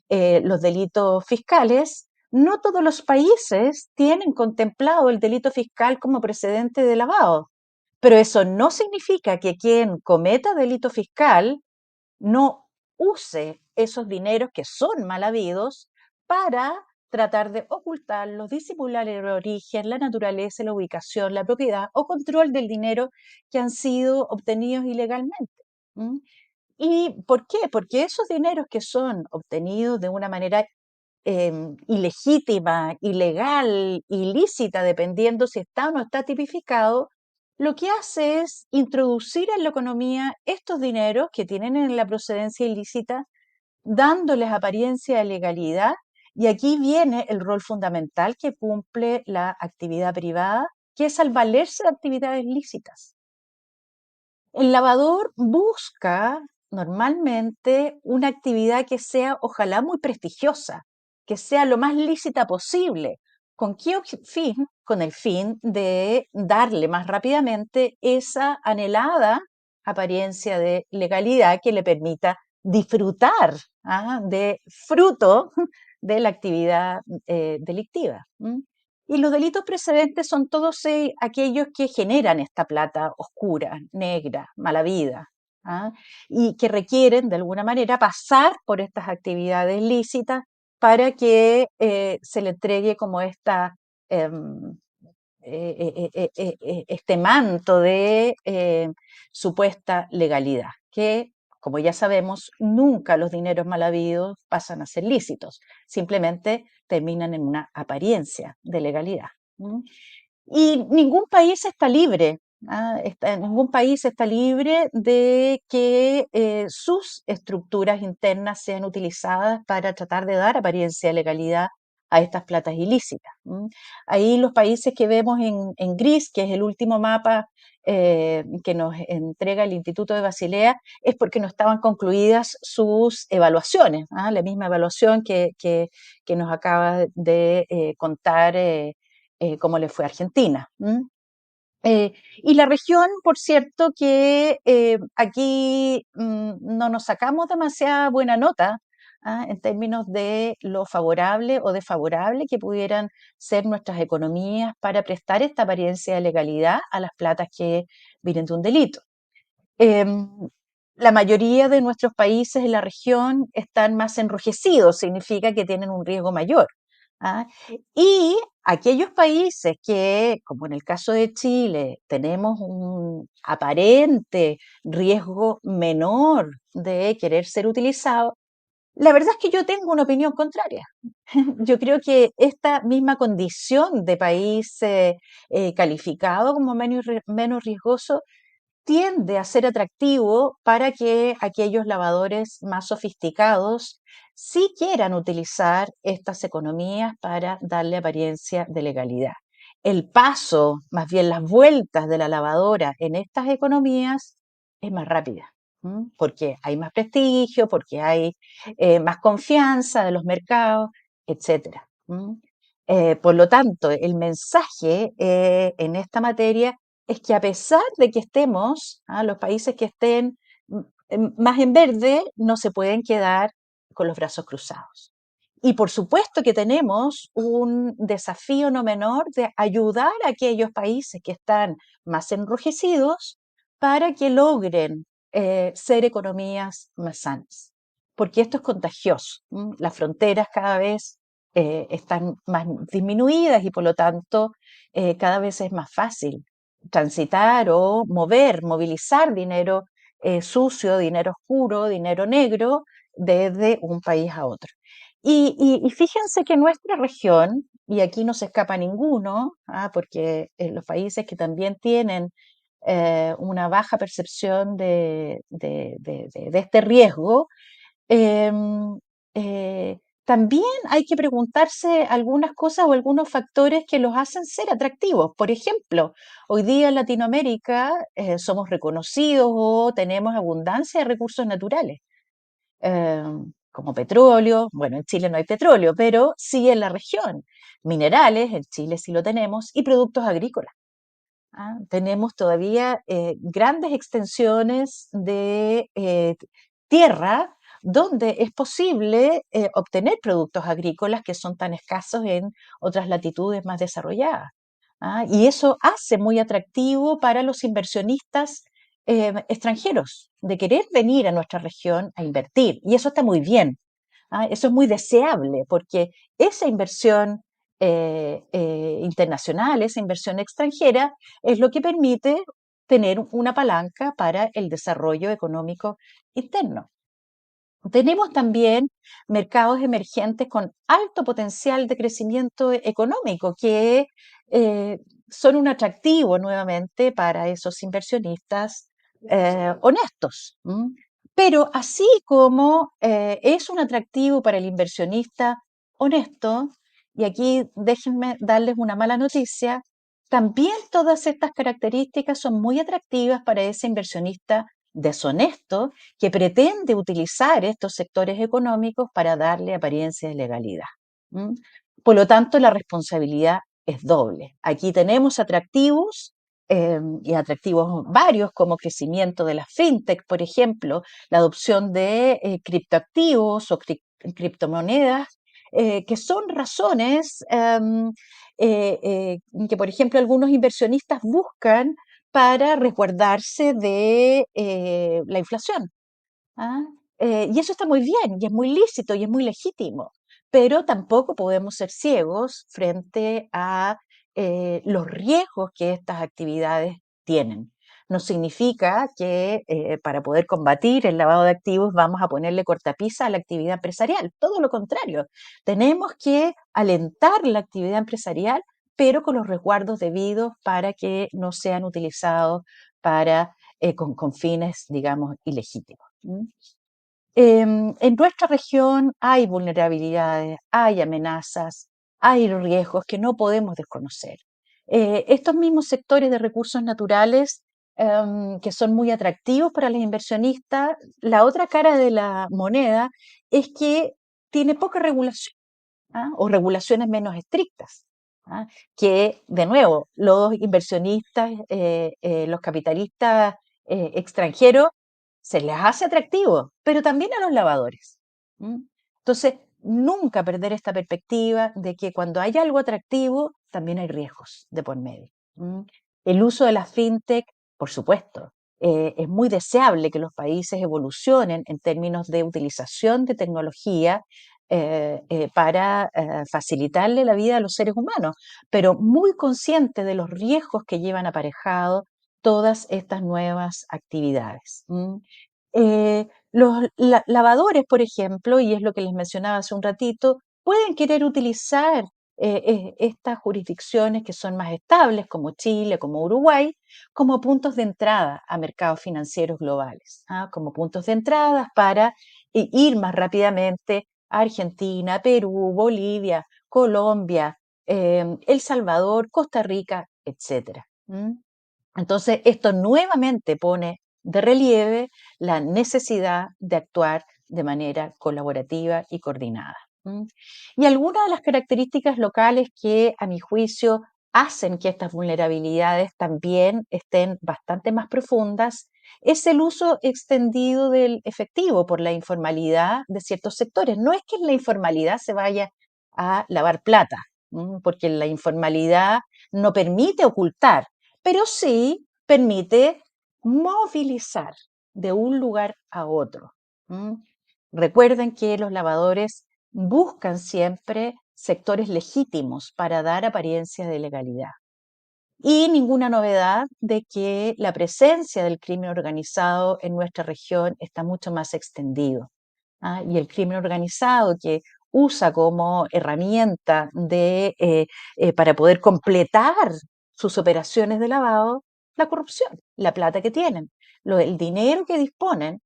los delitos fiscales. No todos los países tienen contemplado el delito fiscal como precedente de lavado, pero eso no significa que quien cometa delito fiscal no use esos dineros que son mal habidos para tratar de ocultarlos, disimular el origen, la naturaleza, la ubicación, la propiedad o control del dinero que han sido obtenidos ilegalmente. ¿Mm? ¿Y por qué? Porque esos dineros que son obtenidos de una manera ilegítima, ilegal, ilícita, dependiendo si está o no está tipificado, lo que hace es introducir en la economía estos dineros que tienen en la procedencia ilícita, dándoles apariencia de legalidad, y aquí viene el rol fundamental que cumple la actividad privada, que es al valerse de actividades lícitas. El lavador busca normalmente una actividad que sea ojalá muy prestigiosa, que sea lo más lícita posible. ¿Con qué fin? Con el fin de darle más rápidamente esa anhelada apariencia de legalidad que le permita disfrutar de fruto de la actividad delictiva. Y los delitos precedentes son todos aquellos que generan esta plata oscura, negra, mala vida, y que requieren de alguna manera pasar por estas actividades lícitas para que se le entregue como em, este manto de supuesta legalidad, que, como ya sabemos, nunca los dineros mal habidos pasan a ser lícitos, simplemente terminan en una apariencia de legalidad. Y ningún país está libre, ningún país está libre de que sus estructuras internas sean utilizadas para tratar de dar apariencia de legalidad a estas platas ilícitas. Ahí los países que vemos en gris, que es el último mapa que nos entrega el Instituto de Basilea, es porque no estaban concluidas sus evaluaciones, la misma evaluación que nos acaba de contar cómo le fue a Argentina. Y la región, por cierto, que aquí no nos sacamos demasiada buena nota en términos de lo favorable o desfavorable que pudieran ser nuestras economías para prestar esta apariencia de legalidad a las platas que vienen de un delito. la mayoría de nuestros países en la región están más enrojecidos, significa que tienen un riesgo mayor. ¿Ah? Y aquellos países que, como en el caso de Chile, tenemos un aparente riesgo menor de querer ser utilizado, la verdad es que yo tengo una opinión contraria. Yo creo que esta misma condición de país calificado como menos riesgoso tiende a ser atractivo para que aquellos lavadores más sofisticados sí quieran utilizar estas economías para darle apariencia de legalidad. El paso, más bien las vueltas de la lavadora en estas economías es más rápida, porque hay más prestigio, porque hay más confianza de los mercados, etcétera. Por lo tanto, el mensaje en esta materia es que a pesar de que estemos, los países que estén más en verde no se pueden quedar con los brazos cruzados. Y por supuesto que tenemos un desafío no menor de ayudar a aquellos países que están más enrojecidos para que logren ser economías más sanas. Porque esto es contagioso. Las fronteras cada vez están más disminuidas y por lo tanto cada vez es más fácil transitar o movilizar dinero sucio, dinero oscuro, dinero negro desde un país a otro. Y fíjense que nuestra región, y aquí no se escapa ninguno, porque los países que también tienen una baja percepción de este riesgo, em, también hay que preguntarse algunas cosas o algunos factores que los hacen ser atractivos. Por ejemplo, hoy día en Latinoamérica somos reconocidos o tenemos abundancia de recursos naturales, como petróleo. Bueno, en Chile no hay petróleo, pero sí en la región. Minerales, en Chile sí lo tenemos, y productos agrícolas. Tenemos todavía grandes extensiones de tierra donde es posible obtener productos agrícolas que son tan escasos en otras latitudes más desarrolladas. Y eso hace muy atractivo para los inversionistas extranjeros de querer venir a nuestra región a invertir. Y eso está muy bien. Eso es muy deseable porque esa inversión internacional, esa inversión extranjera, es lo que permite tener una palanca para el desarrollo económico interno. Tenemos también mercados emergentes con alto potencial de crecimiento económico que eh, son un atractivo nuevamente para esos inversionistas honestos. Pero así como es un atractivo para el inversionista honesto, y aquí déjenme darles una mala noticia, también todas estas características son muy atractivas para ese inversionista deshonesto que pretende utilizar estos sectores económicos para darle apariencia de legalidad. Por lo tanto, la responsabilidad es doble. Aquí tenemos atractivos y atractivos varios como crecimiento de las fintech, por ejemplo, la adopción de criptoactivos o criptomonedas, que son razones que, por ejemplo, algunos inversionistas buscan para resguardarse de la inflación. ¿Ah? Y eso está muy bien, y es muy lícito, y es muy legítimo, pero tampoco podemos ser ciegos frente a los riesgos que estas actividades tienen. No significa que para poder combatir el lavado de activos vamos a ponerle cortapisa a la actividad empresarial, todo lo contrario. Tenemos que alentar la actividad empresarial, pero con los resguardos debidos para que no sean utilizados con fines, digamos, ilegítimos. En nuestra región hay vulnerabilidades, hay amenazas, hay riesgos que no podemos desconocer. Estos mismos sectores de recursos naturales que son muy atractivos para los inversionistas, la otra cara de la moneda es que tiene poca regulación, o regulaciones menos estrictas, ¿ah? Que, de nuevo, los inversionistas, los capitalistas extranjeros, se les hace atractivo, pero también a los lavadores. Entonces, nunca perder esta perspectiva de que cuando hay algo atractivo, también hay riesgos de por medio. El uso de la fintech, por supuesto, Es muy deseable que los países evolucionen en términos de utilización de tecnología para facilitarle la vida a los seres humanos, pero muy consciente de los riesgos que llevan aparejado todas estas nuevas actividades. Los lavadores, por ejemplo, y es lo que les mencionaba hace un ratito, pueden querer utilizar estas jurisdicciones que son más estables, como Chile, como Uruguay, como puntos de entrada a mercados financieros globales, como puntos de entrada para ir más rápidamente a Argentina, Perú, Bolivia, Colombia, El Salvador, Costa Rica, etc. Entonces, esto nuevamente pone de relieve la necesidad de actuar de manera colaborativa y coordinada. Y algunas de las características locales que, a mi juicio, hacen que estas vulnerabilidades también estén bastante más profundas es el uso extendido del efectivo por la informalidad de ciertos sectores. No es que en la informalidad se vaya a lavar plata, porque la informalidad no permite ocultar, pero sí permite movilizar de un lugar a otro. Recuerden que los lavadores buscan siempre sectores legítimos para dar apariencia de legalidad. Y ninguna novedad de que la presencia del crimen organizado en nuestra región está mucho más extendido. Y el crimen organizado que usa como herramienta para poder completar sus operaciones de lavado la corrupción, la plata que tienen, el dinero que disponen,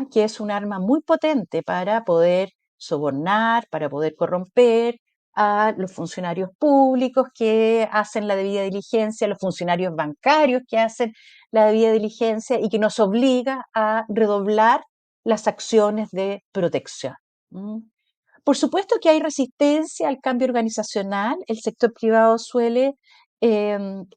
que es un arma muy potente para poder sobornar, para poder corromper a los funcionarios públicos que hacen la debida diligencia, a los funcionarios bancarios que hacen la debida diligencia y que nos obliga a redoblar las acciones de protección. Por supuesto que hay resistencia al cambio organizacional. El sector privado suele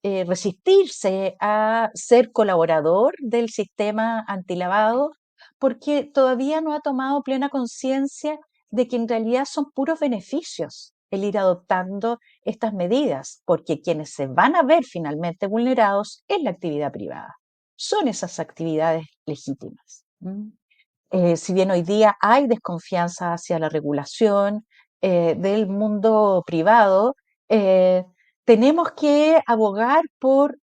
resistirse a ser colaborador del sistema antilavado porque todavía no ha tomado plena conciencia de que en realidad son puros beneficios el ir adoptando estas medidas, porque quienes se van a ver finalmente vulnerados es la actividad privada. Son esas actividades legítimas. Si bien hoy día hay desconfianza hacia la regulación del mundo privado, eh, tenemos que abogar por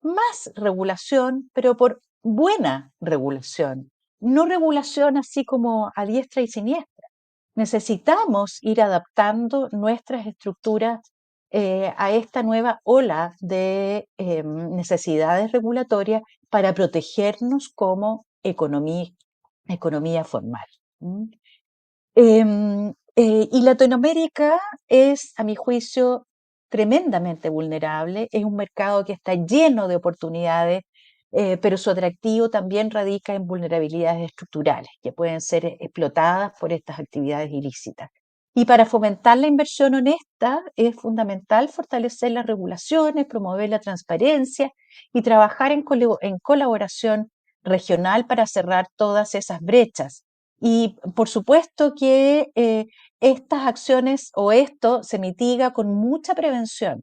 más regulación, pero por buena regulación, no regulación así como a diestra y siniestra. Necesitamos ir adaptando nuestras estructuras a esta nueva ola de necesidades regulatorias para protegernos como economía formal. Y Latinoamérica es, a mi juicio, tremendamente vulnerable. Es un mercado que está lleno de oportunidades, pero su atractivo también radica en vulnerabilidades estructurales que pueden ser explotadas por estas actividades ilícitas. Y para fomentar la inversión honesta es fundamental fortalecer las regulaciones, promover la transparencia y trabajar en colaboración regional para cerrar todas esas brechas. Y por supuesto que estas acciones o esto se mitiga con mucha prevención.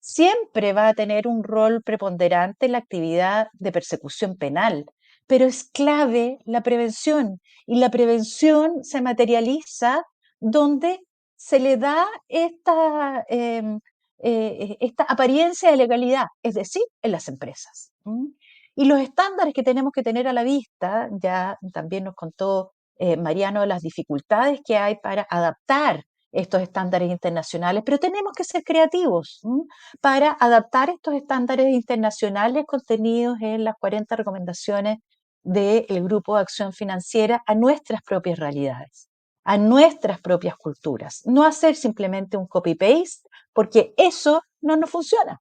Siempre va a tener un rol preponderante en la actividad de persecución penal, pero es clave la prevención y la prevención se materializa donde se le da esta apariencia de legalidad, es decir, en las empresas. Y los estándares que tenemos que tener a la vista, ya también nos contó Mariano las dificultades que hay para adaptar estos estándares internacionales, pero tenemos que ser creativos para adaptar estos estándares internacionales contenidos en las 40 recomendaciones del Grupo de Acción Financiera a nuestras propias realidades, a nuestras propias culturas. No hacer simplemente un copy-paste, porque eso no nos funciona.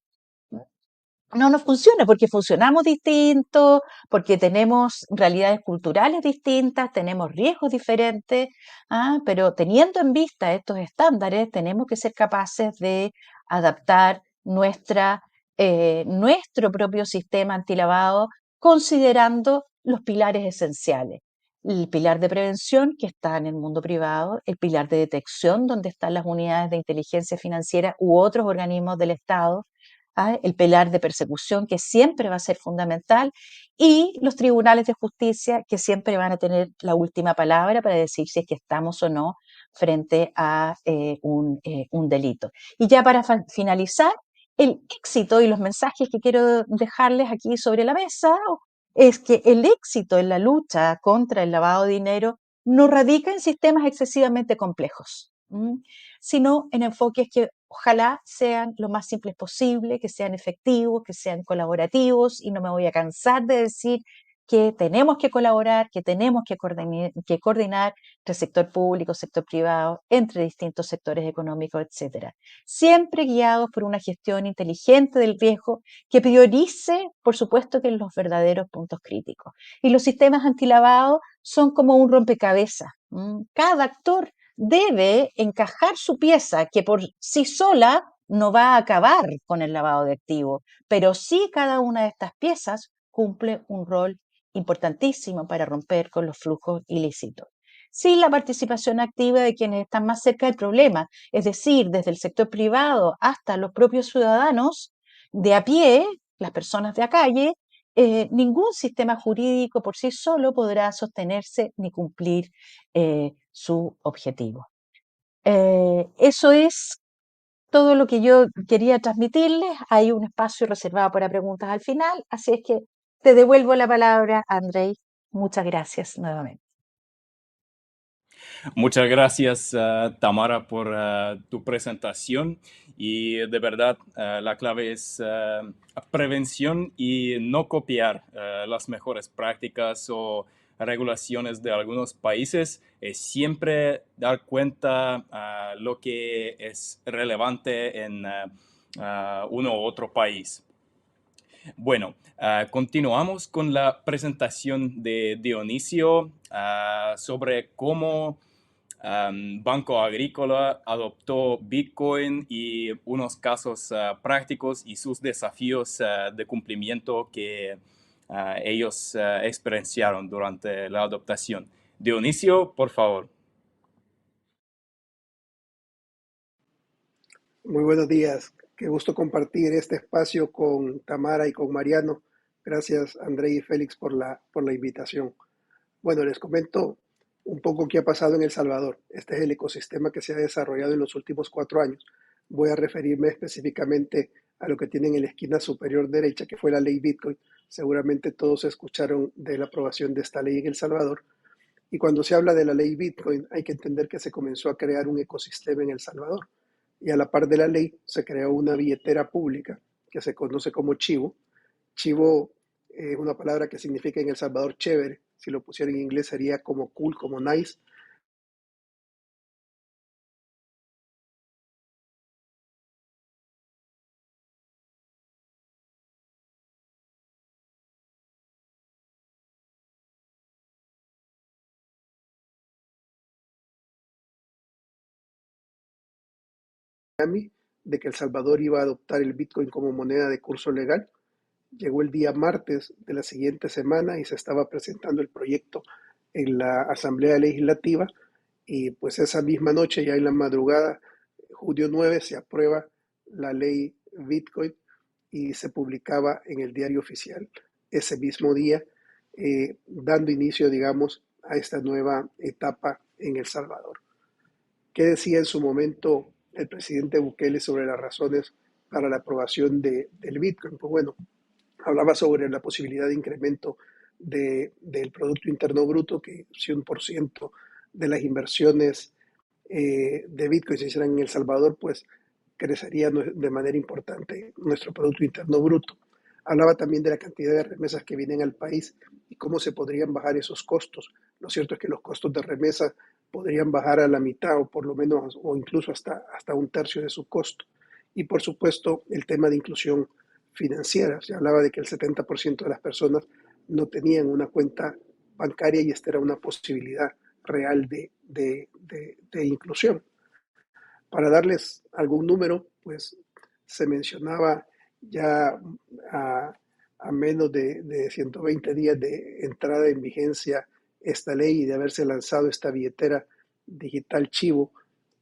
No nos funciona porque funcionamos distintos, porque tenemos realidades culturales distintas, tenemos riesgos diferentes, pero teniendo en vista estos estándares, tenemos que ser capaces de adaptar nuestro propio sistema antilavado considerando los pilares esenciales. El pilar de prevención, que está en el mundo privado, el pilar de detección, donde están las unidades de inteligencia financiera u otros organismos del Estado, el pilar de persecución, que siempre va a ser fundamental, y los tribunales de justicia, que siempre van a tener la última palabra para decir si es que estamos o no frente a un delito. Y ya para finalizar, el éxito y los mensajes que quiero dejarles aquí sobre la mesa es que el éxito en la lucha contra el lavado de dinero no radica en sistemas excesivamente complejos, sino en enfoques que ojalá sean lo más simples posible, que sean efectivos, que sean colaborativos, y no me voy a cansar de decir que tenemos que colaborar, que tenemos que coordinar entre sector público, sector privado, entre distintos sectores económicos, etcétera. Siempre guiados por una gestión inteligente del riesgo que priorice, por supuesto, que en los verdaderos puntos críticos. Y los sistemas antilavado son como un rompecabezas. Cada actor debe encajar su pieza, que por sí sola no va a acabar con el lavado de activos, pero sí cada una de estas piezas cumple un rol importantísimo para romper con los flujos ilícitos. Sin la participación activa de quienes están más cerca del problema, es decir, desde el sector privado hasta los propios ciudadanos de a pie, las personas de a calle, ningún sistema jurídico por sí solo podrá sostenerse ni cumplir su objetivo. Eso es todo lo que yo quería transmitirles. Hay un espacio reservado para preguntas al final, así es que te devuelvo la palabra, Andrei. Muchas gracias nuevamente. Muchas gracias, Tamara, por tu presentación. Y de verdad, la clave es prevención y no copiar las mejores prácticas o regulaciones de algunos países. Es siempre dar cuenta lo que es relevante en uno u otro país. Bueno, continuamos con la presentación de Dionisio sobre cómo Banco Agrícola adoptó Bitcoin y unos casos prácticos y sus desafíos de cumplimiento que ellos experienciaron durante la adoptación. Dionisio, por favor. Muy buenos días. Qué gusto compartir este espacio con Tamara y con Mariano. Gracias, André y Félix, por la invitación. Bueno, les comento un poco qué ha pasado en El Salvador. Este es el ecosistema que se ha desarrollado en los últimos 4 años. Voy a referirme específicamente a lo que tienen en la esquina superior derecha, que fue la ley Bitcoin. Seguramente todos escucharon de la aprobación de esta ley en El Salvador. Y cuando se habla de la ley Bitcoin, hay que entender que se comenzó a crear un ecosistema en El Salvador. Y a la par de la ley se creó una billetera pública que se conoce como Chivo. Chivo es una palabra que significa en El Salvador chévere. Si lo pusiera en inglés sería como cool, como nice. De que El Salvador iba a adoptar el Bitcoin como moneda de curso legal. Llegó el día martes de la siguiente semana y se estaba presentando el proyecto en la Asamblea Legislativa y pues esa misma noche, ya en la madrugada, junio 9, se aprueba la ley Bitcoin y se publicaba en el diario oficial ese mismo día, dando inicio, digamos, a esta nueva etapa en El Salvador. ¿Qué decía en su momento el presidente Bukele sobre las razones para la aprobación del Bitcoin? Pues bueno, hablaba sobre la posibilidad de incremento del Producto Interno Bruto, que 100% de las inversiones de Bitcoin se hicieran en El Salvador, pues crecería de manera importante nuestro Producto Interno Bruto. Hablaba también de la cantidad de remesas que vienen al país y cómo se podrían bajar esos costos. Lo cierto es que los costos de remesa podrían bajar a la mitad o por lo menos o incluso hasta 1/3 de su costo. Y por supuesto el tema de inclusión financiera. Se hablaba de que el 70% de las personas no tenían una cuenta bancaria y esta era una posibilidad real de inclusión. Para darles algún número, pues se mencionaba ya a menos de 120 días de entrada en vigencia esta ley y de haberse lanzado esta billetera digital Chivo,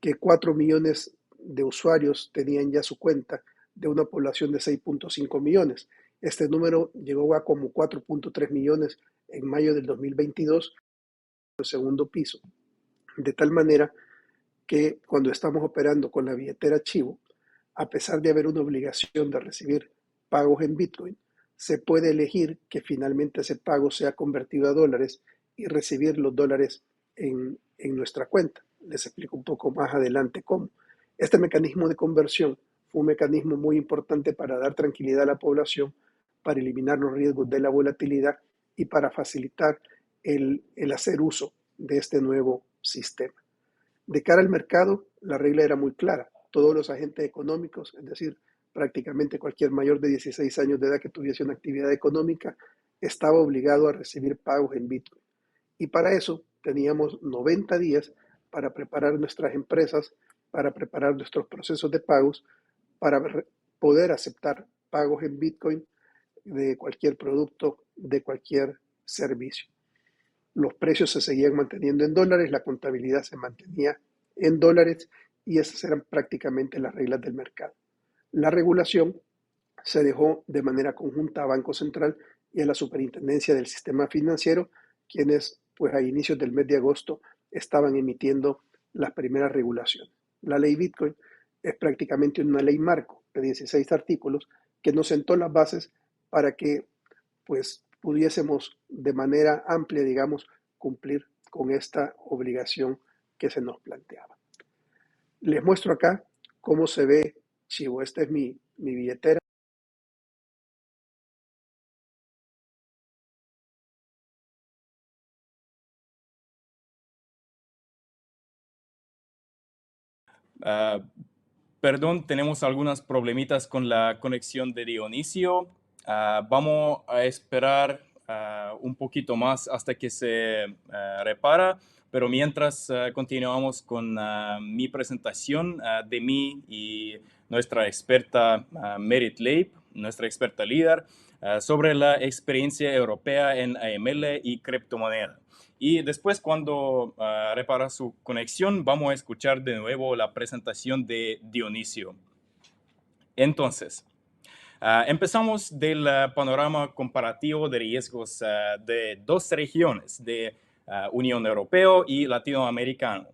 que 4 millones de usuarios tenían ya su cuenta, de una población de 6.5 millones. Este número llegó a como 4.3 millones en mayo del 2022, el segundo piso, de tal manera que cuando estamos operando con la billetera Chivo, a pesar de haber una obligación de recibir pagos en Bitcoin, se puede elegir que finalmente ese pago sea convertido a dólares y recibir los dólares en nuestra cuenta. Les explico un poco más adelante cómo. Este mecanismo de conversión fue un mecanismo muy importante para dar tranquilidad a la población, para eliminar los riesgos de la volatilidad y para facilitar el hacer uso de este nuevo sistema. De cara al mercado, la regla era muy clara. Todos los agentes económicos, es decir, prácticamente cualquier mayor de 16 años de edad que tuviese una actividad económica, estaba obligado a recibir pagos en Bitcoin. Y para eso teníamos 90 días para preparar nuestras empresas, para preparar nuestros procesos de pagos, para poder aceptar pagos en Bitcoin de cualquier producto, de cualquier servicio. Los precios se seguían manteniendo en dólares, la contabilidad se mantenía en dólares y esas eran prácticamente las reglas del mercado. La regulación se dejó de manera conjunta a Banco Central y a la Superintendencia del Sistema Financiero, quienes pues a inicios del mes de agosto estaban emitiendo las primeras regulaciones. La ley Bitcoin es prácticamente una ley marco de 16 artículos que nos sentó las bases para que pues pudiésemos de manera amplia, digamos, cumplir con esta obligación que se nos planteaba. Les muestro acá cómo se ve Chivo. Esta es mi billetera. Perdón, tenemos algunos problemitas con la conexión de Dionisio. Vamos a esperar un poquito más hasta que se repara, pero mientras continuamos con mi presentación de mí y nuestra experta Merit Leib, nuestra experta líder, sobre la experiencia europea en AML y criptomoneda. Y después, cuando repara su conexión, vamos a escuchar de nuevo la presentación de Dionisio. Entonces, empezamos del panorama comparativo de riesgos de dos regiones, de Unión Europea y Latinoamericano.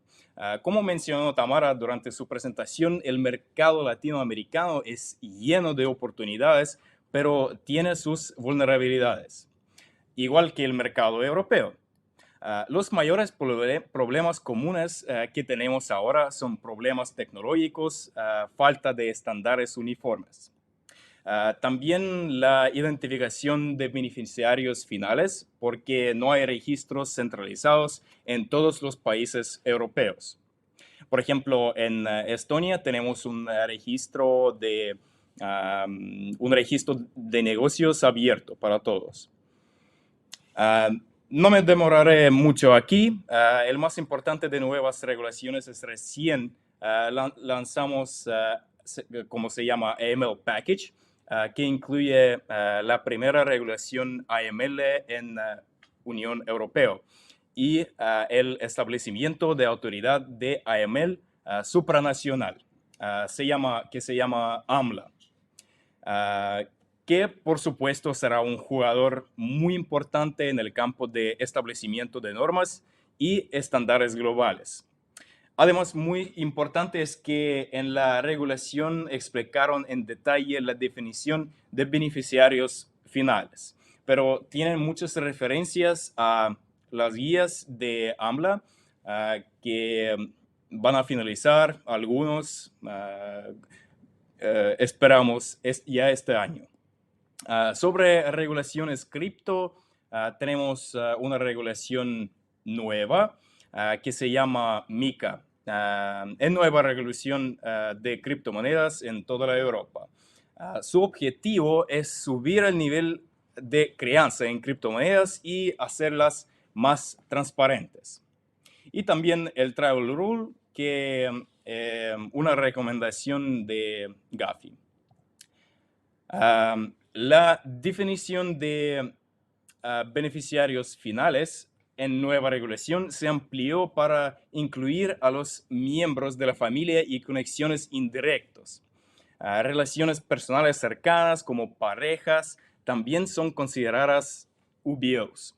Como mencionó Tamara durante su presentación, el mercado latinoamericano es lleno de oportunidades, pero tiene sus vulnerabilidades, igual que el mercado europeo. Los mayores problemas comunes que tenemos ahora son problemas tecnológicos, falta de estándares uniformes. También la identificación de beneficiarios finales, porque no hay registros centralizados en todos los países europeos. Por ejemplo, en Estonia tenemos un registro de negocios abierto para todos. No me demoraré mucho aquí. El más importante de nuevas regulaciones es recién lanzamos, como se llama, AML Package, que incluye la primera regulación AML en Unión Europea y el establecimiento de autoridad de AML supranacional, que se llama AMLA. Que por supuesto será un jugador muy importante en el campo de establecimiento de normas y estándares globales. Además, muy importante es que en la regulación explicaron en detalle la definición de beneficiarios finales, pero tienen muchas referencias a las guías de AMLA que van a finalizar algunos, esperamos, ya este año. Sobre regulaciones cripto, tenemos una regulación nueva que se llama MiCA. Es nueva regulación de criptomonedas en toda la Europa. Su objetivo es subir el nivel de crianza en criptomonedas y hacerlas más transparentes. Y también el Travel Rule, que una recomendación de Gafi. La definición de beneficiarios finales en nueva regulación se amplió para incluir a los miembros de la familia y conexiones indirectos. Relaciones personales cercanas como parejas también son consideradas UBOs.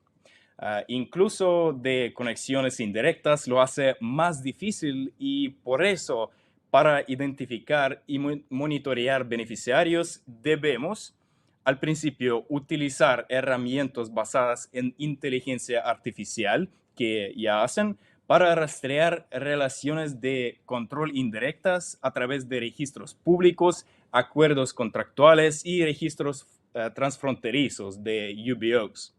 Incluso de conexiones indirectas lo hace más difícil y por eso para identificar y monitorear beneficiarios debemos al principio utilizar herramientas basadas en inteligencia artificial que ya hacen para rastrear relaciones de control indirectas a través de registros públicos, acuerdos contractuales y registros transfronterizos de UBOs.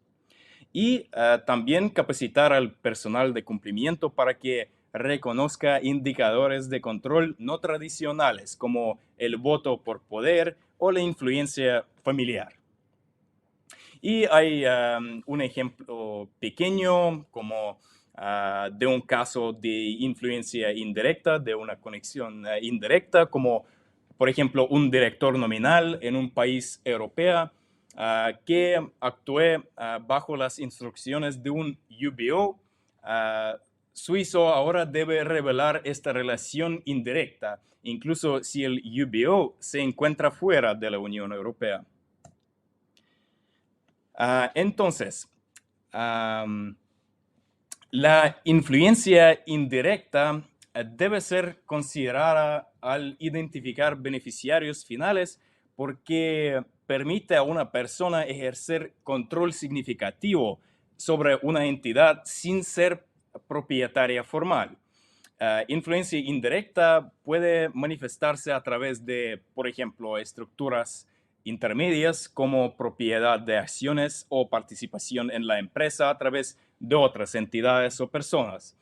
Y también capacitar al personal de cumplimiento para que reconozca indicadores de control no tradicionales como el voto por poder o la influencia familiar. Y hay un ejemplo pequeño como de un caso de influencia indirecta, de una conexión indirecta, como por ejemplo un director nominal en un país europeo que actúe bajo las instrucciones de un UBO suizo ahora debe revelar esta relación indirecta, incluso si el UBO se encuentra fuera de la Unión Europea. Entonces, la influencia indirecta debe ser considerada al identificar beneficiarios finales porque permite a una persona ejercer control significativo sobre una entidad sin ser propietaria formal. Influencia indirecta puede manifestarse a través de, por ejemplo, estructuras intermedias como propiedad de acciones o participación en la empresa a través de otras entidades o personas.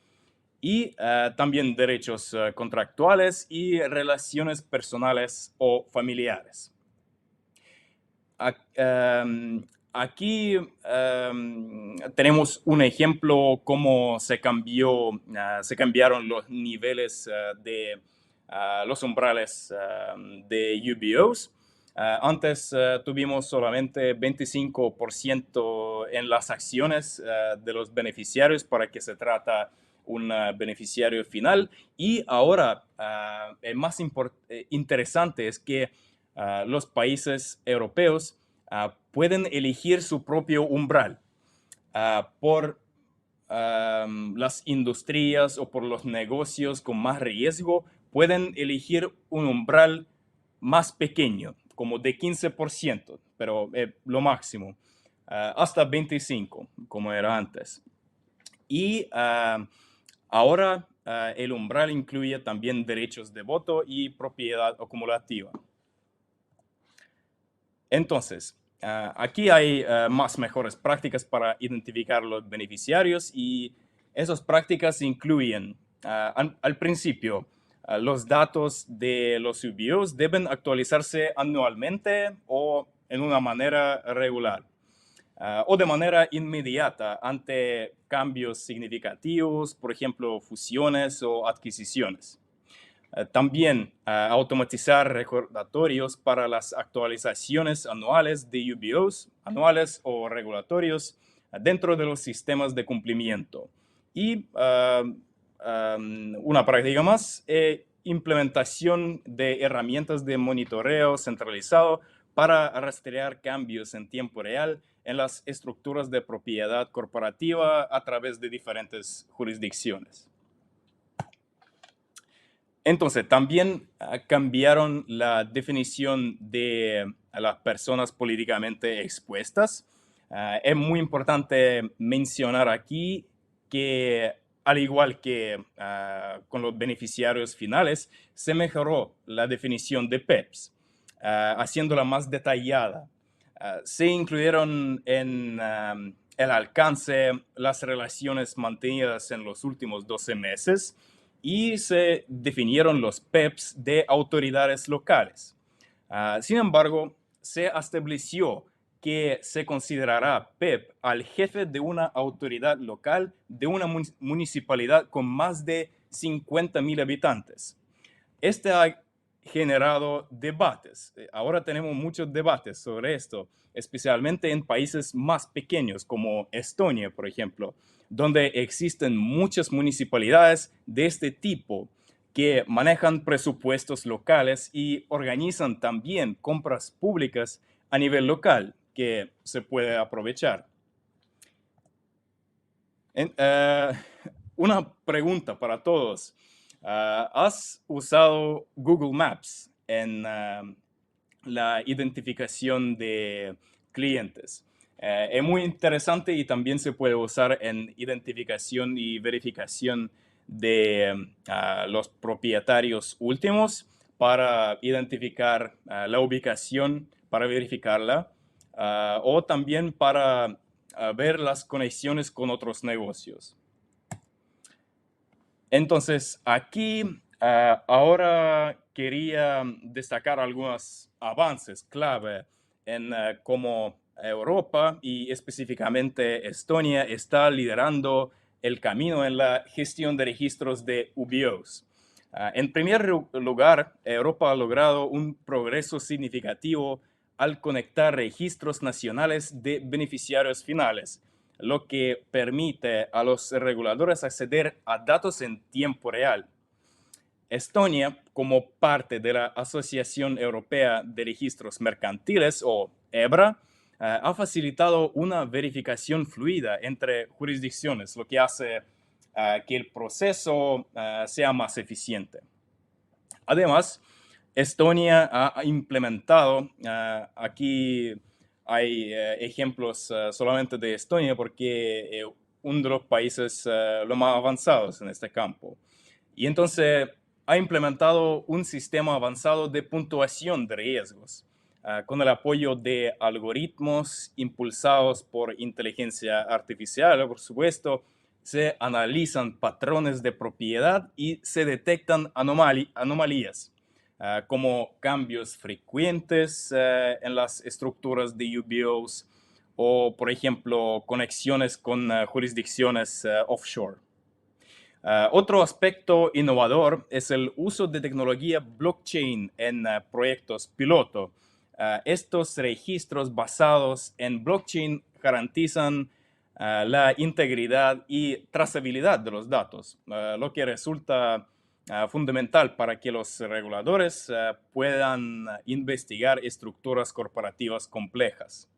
Y también derechos contractuales y relaciones personales o familiares. Aquí tenemos un ejemplo cómo se cambiaron los niveles de los umbrales de UBOs. Antes tuvimos solamente 25% en las acciones de los beneficiarios para que se trata un beneficiario final. Y ahora el más interesante es que los países europeos pueden elegir su propio umbral por las industrias o por los negocios con más riesgo. Pueden elegir un umbral más pequeño, como de 15%, pero lo máximo, hasta 25%, como era antes. Y ahora el umbral incluye también derechos de voto y propiedad acumulativa. Entonces, aquí hay más mejores prácticas para identificar los beneficiarios y esas prácticas incluyen, al principio, los datos de los UBOs deben actualizarse anualmente o en una manera regular o de manera inmediata ante cambios significativos, por ejemplo, fusiones o adquisiciones. También automatizar recordatorios para las actualizaciones anuales de UBOs, anuales o regulatorios, dentro de los sistemas de cumplimiento. Y una práctica más, implementación de herramientas de monitoreo centralizado para rastrear cambios en tiempo real en las estructuras de propiedad corporativa a través de diferentes jurisdicciones. Entonces, también cambiaron la definición de las personas políticamente expuestas. Es muy importante mencionar aquí que, al igual que con los beneficiarios finales, se mejoró la definición de PEPs, haciéndola más detallada. Se incluyeron en el alcance las relaciones mantenidas en los últimos 12 meses, y se definieron los PEPs de autoridades locales. Sin embargo, se estableció que se considerará PEP al jefe de una autoridad local de una municipalidad con más de 50,000 habitantes. Este ha generado debates. Ahora tenemos muchos debates sobre esto, especialmente en países más pequeños como Estonia, por ejemplo, donde existen muchas municipalidades de este tipo que manejan presupuestos locales y organizan también compras públicas a nivel local que se puede aprovechar. Una pregunta para todos. ¿Has usado Google Maps en la identificación de clientes? Es muy interesante y también se puede usar en identificación y verificación de los propietarios últimos para identificar la ubicación, para verificarla, o también para ver las conexiones con otros negocios. Entonces, aquí ahora quería destacar algunos avances clave en cómo Europa y específicamente Estonia está liderando el camino en la gestión de registros de UBOs. En primer lugar, Europa ha logrado un progreso significativo al conectar registros nacionales de beneficiarios finales, lo que permite a los reguladores acceder a datos en tiempo real. Estonia, como parte de la Asociación Europea de Registros Mercantiles, o EBRA, ha facilitado una verificación fluida entre jurisdicciones, lo que hace que el proceso sea más eficiente. Además, Estonia ha implementado, aquí hay ejemplos solamente de Estonia porque uno de los países los más avanzados en este campo. Y entonces ha implementado un sistema avanzado de puntuación de riesgos con el apoyo de algoritmos impulsados por inteligencia artificial, por supuesto. Se analizan patrones de propiedad y se detectan anomalías, como cambios frecuentes en las estructuras de UBOs o, por ejemplo, conexiones con jurisdicciones offshore. Otro aspecto innovador es el uso de tecnología blockchain en proyectos piloto. Estos registros basados en blockchain garantizan la integridad y trazabilidad de los datos, lo que resulta fundamental para que los reguladores puedan investigar estructuras corporativas complejas.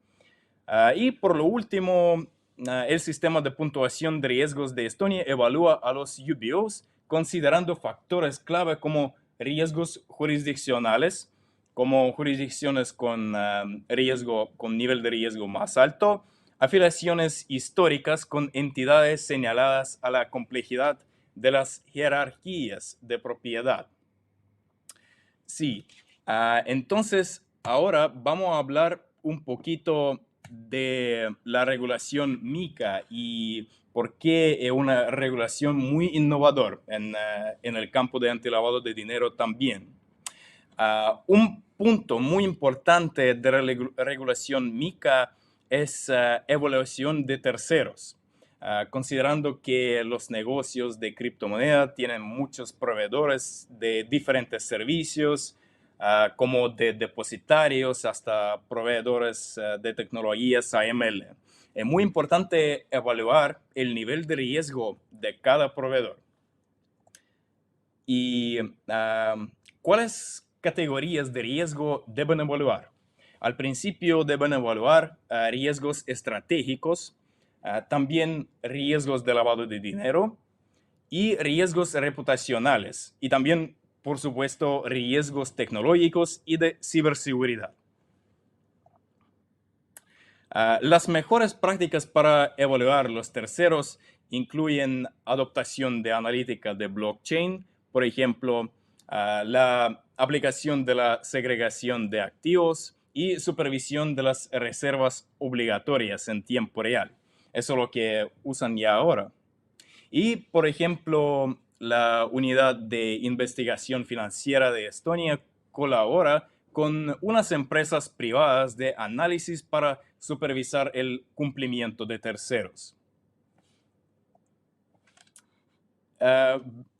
Y por lo último, el sistema de puntuación de riesgos de Estonia evalúa a los UBOs considerando factores clave como riesgos jurisdiccionales, como jurisdicciones con nivel de riesgo más alto, afiliaciones históricas con entidades señaladas a la complejidad de las jerarquías de propiedad. Sí, entonces ahora vamos a hablar un poquito de la regulación MiCA y por qué es una regulación muy innovadora en el campo de antilavado de dinero también. Un punto muy importante de la regulación MiCA es evaluación de terceros. Considerando que los negocios de criptomoneda tienen muchos proveedores de diferentes servicios, como de depositarios hasta proveedores de tecnologías AML. Es muy importante evaluar el nivel de riesgo de cada proveedor. ¿Y cuáles categorías de riesgo deben evaluar? Al principio deben evaluar riesgos estratégicos, también riesgos de lavado de dinero y riesgos reputacionales y también, por supuesto, riesgos tecnológicos y de ciberseguridad. Las mejores prácticas para evaluar los terceros incluyen adoptación de analítica de blockchain, por ejemplo, la aplicación de la segregación de activos y supervisión de las reservas obligatorias en tiempo real. Eso es lo que usan ya ahora. Y, por ejemplo, la unidad de investigación financiera de Estonia colabora con unas empresas privadas de análisis para supervisar el cumplimiento de terceros.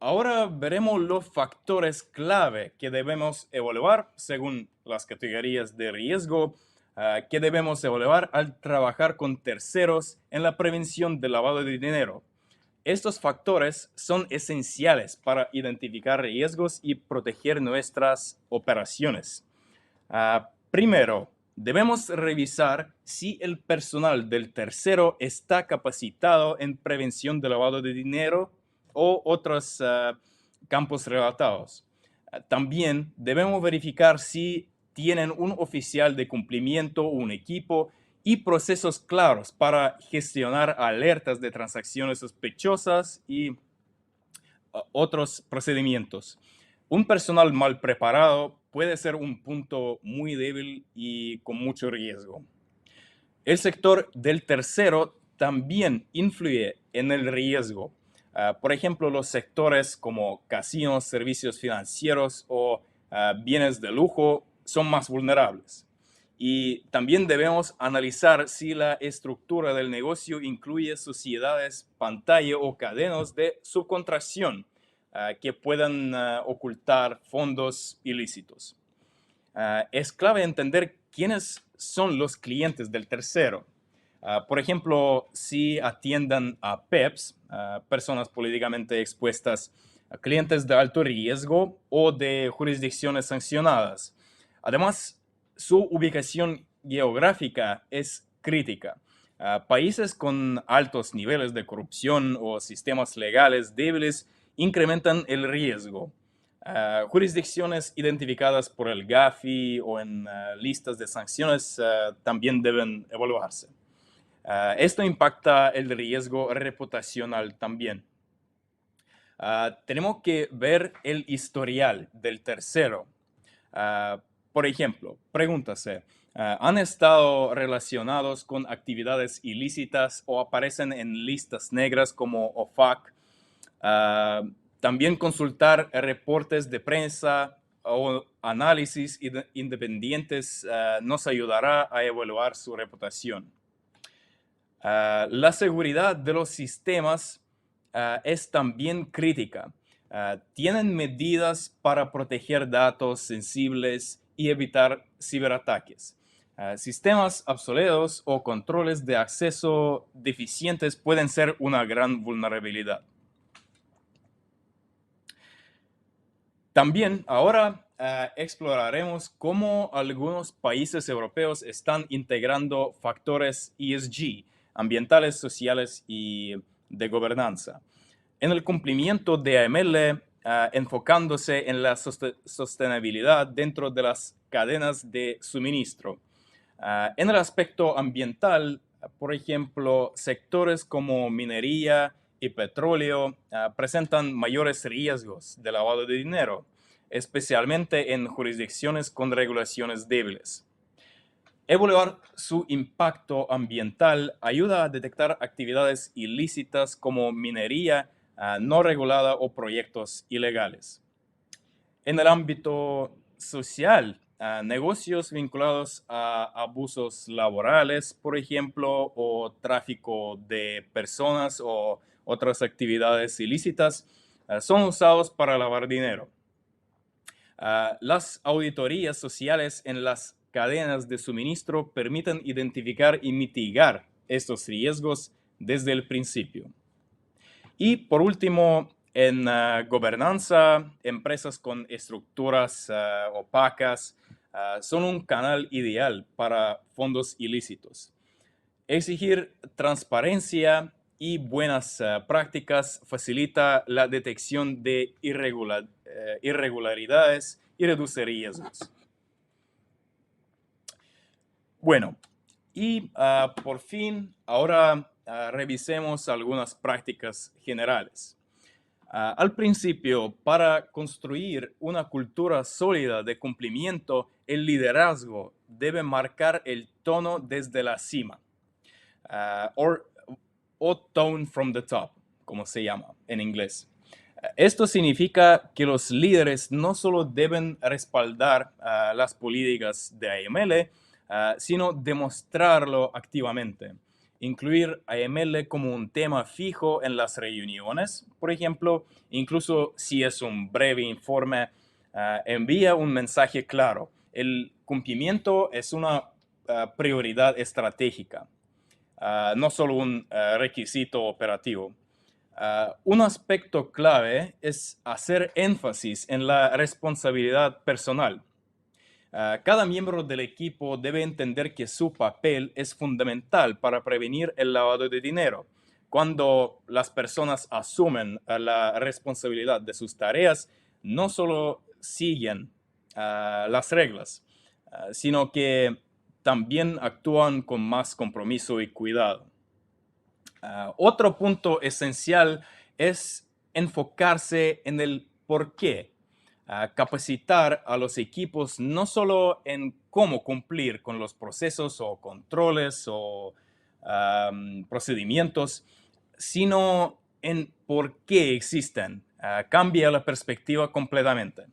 Ahora veremos los factores clave que debemos evaluar según las categorías de riesgo que debemos evaluar al trabajar con terceros en la prevención del lavado de dinero. Estos factores son esenciales para identificar riesgos y proteger nuestras operaciones. Primero, debemos revisar si el personal del tercero está capacitado en prevención de lavado de dinero o otros campos relatados. También debemos verificar si tienen un oficial de cumplimiento, un equipo y procesos claros para gestionar alertas de transacciones sospechosas y otros procedimientos. Un personal mal preparado puede ser un punto muy débil y con mucho riesgo. El sector del tercero también influye en el riesgo. Por ejemplo, los sectores como casinos, servicios financieros o bienes de lujo son más vulnerables. Y también debemos analizar si la estructura del negocio incluye sociedades, pantalla o cadenas de subcontracción que puedan ocultar fondos ilícitos. Es clave entender quiénes son los clientes del tercero. Por ejemplo, si atiendan a PEPs, personas políticamente expuestas, a clientes de alto riesgo o de jurisdicciones sancionadas. Además, su ubicación geográfica es crítica. Países con altos niveles de corrupción o sistemas legales débiles incrementan el riesgo. Jurisdicciones identificadas por el GAFI o en listas de sanciones también deben evaluarse. Esto impacta el riesgo reputacional también. Tenemos que ver el historial del tercero. Por ejemplo, pregúntase, ¿han estado relacionados con actividades ilícitas o aparecen en listas negras como OFAC? También consultar reportes de prensa o análisis independientes nos ayudará a evaluar su reputación. La seguridad de los sistemas es también crítica. Tienen medidas para proteger datos sensibles y evitar ciberataques. Sistemas obsoletos o controles de acceso deficientes pueden ser una gran vulnerabilidad. También ahora exploraremos cómo algunos países europeos están integrando factores ESG, ambientales, sociales y de gobernanza, en el cumplimiento de AML, enfocándose en la sostenibilidad dentro de las cadenas de suministro. En el aspecto ambiental, por ejemplo, sectores como minería y petróleo presentan mayores riesgos de lavado de dinero, especialmente en jurisdicciones con regulaciones débiles. Evaluar su impacto ambiental ayuda a detectar actividades ilícitas como minería no regulada o proyectos ilegales. En el ámbito social, negocios vinculados a abusos laborales, por ejemplo, o tráfico de personas o otras actividades ilícitas, son usados para lavar dinero. Las auditorías sociales en las cadenas de suministro permiten identificar y mitigar estos riesgos desde el principio. Y por último, en gobernanza, empresas con estructuras opacas son un canal ideal para fondos ilícitos. Exigir transparencia y buenas prácticas facilita la detección de irregularidades y reduce riesgos. Bueno, y por fin, ahora revisemos algunas prácticas generales. Al principio, para construir una cultura sólida de cumplimiento, el liderazgo debe marcar el tono desde la cima, o tone from the top, como se llama en inglés. Esto significa que los líderes no solo deben respaldar las políticas de AML, sino demostrarlo activamente. Incluir AML como un tema fijo en las reuniones, por ejemplo, incluso si es un breve informe, envía un mensaje claro. El cumplimiento es una prioridad estratégica, no solo un requisito operativo. Un aspecto clave es hacer énfasis en la responsabilidad personal. Cada miembro del equipo debe entender que su papel es fundamental para prevenir el lavado de dinero. Cuando las personas asumen la responsabilidad de sus tareas, no solo siguen las reglas, sino que también actúan con más compromiso y cuidado. Otro punto esencial es enfocarse en el por qué. Capacitar a los equipos no solo en cómo cumplir con los procesos o controles o procedimientos, sino en por qué existen. Cambia la perspectiva completamente.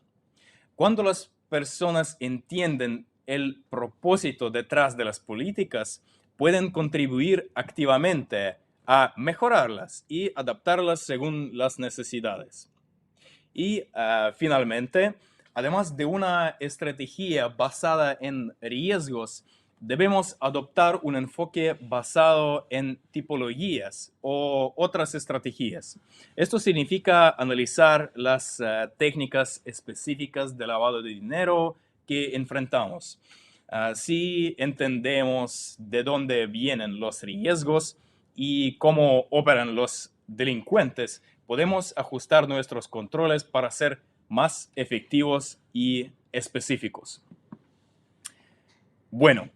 Cuando las personas entienden el propósito detrás de las políticas, pueden contribuir activamente a mejorarlas y adaptarlas según las necesidades. Y finalmente, además de una estrategia basada en riesgos, debemos adoptar un enfoque basado en tipologías o otras estrategias. Esto significa analizar las técnicas específicas de lavado de dinero que enfrentamos. Si entendemos de dónde vienen los riesgos y cómo operan los delincuentes, podemos ajustar nuestros controles para ser más efectivos y específicos. Bueno,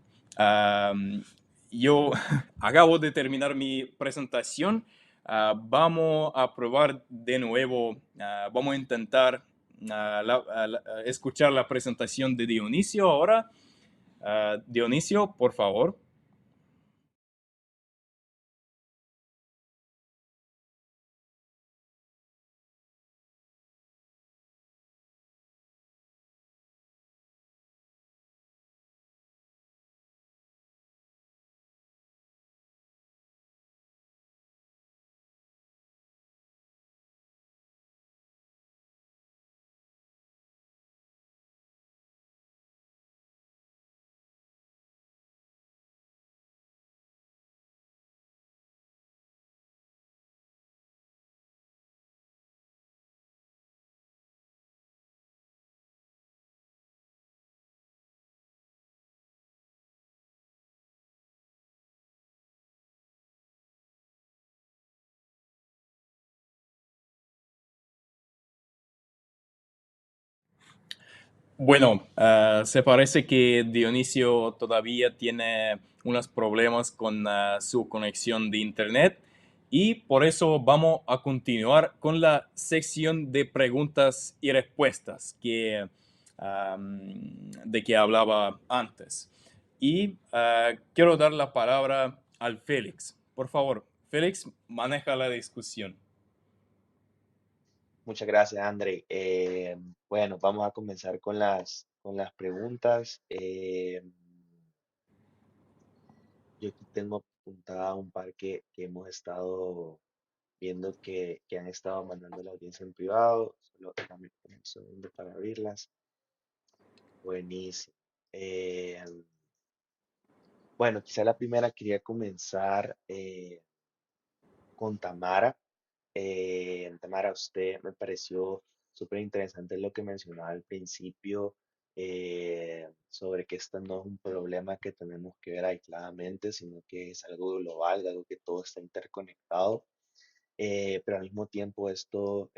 yo acabo de terminar mi presentación. Vamos a probar de nuevo, vamos a intentar escuchar la presentación de Dionisio ahora. Dionisio, por favor. Bueno, se parece que Dionisio todavía tiene unos problemas con su conexión de internet y por eso vamos a continuar con la sección de preguntas y respuestas de que hablaba antes. Y quiero dar la palabra al Félix. Por favor, Félix, maneja la discusión. Muchas gracias, André. Bueno, vamos a comenzar con las preguntas. Yo aquí tengo apuntada un par que hemos estado viendo que han estado mandando la audiencia en privado. Solo dame un segundo para abrirlas. Buenísimo. Eh, bueno, quizá la primera quería comenzar con Tamara. Tamara, usted me pareció súper interesante lo que mencionaba al principio sobre que esto no es un problema que tenemos que ver aisladamente, sino que es algo global, algo que todo está interconectado. Pero al mismo tiempo esto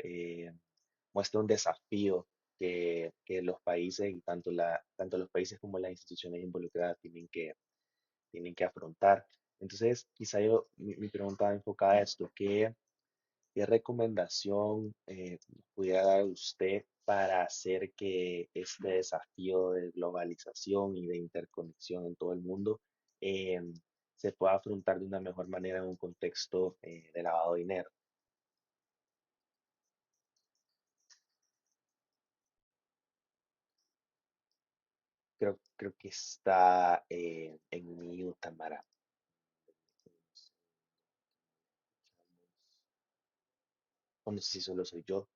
muestra un desafío que los países y tanto los países como las instituciones involucradas tienen que afrontar. Entonces, quizá mi pregunta va enfocada a esto, ¿qué recomendación pudiera dar usted para hacer que este desafío de globalización y de interconexión en todo el mundo eh, se pueda afrontar de una mejor manera en un contexto de lavado de dinero? Creo que está en mute, Tamara. O no sé si solo soy yo.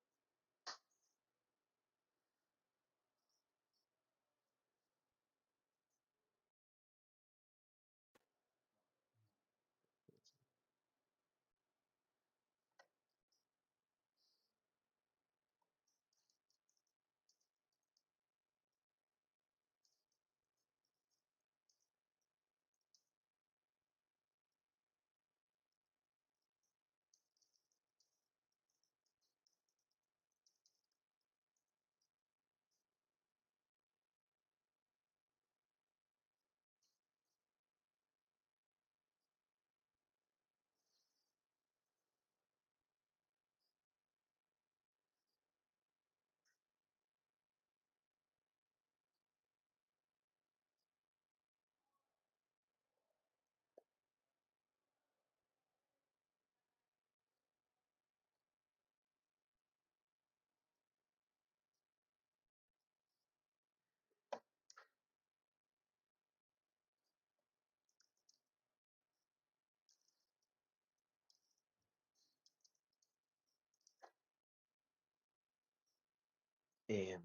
Eh,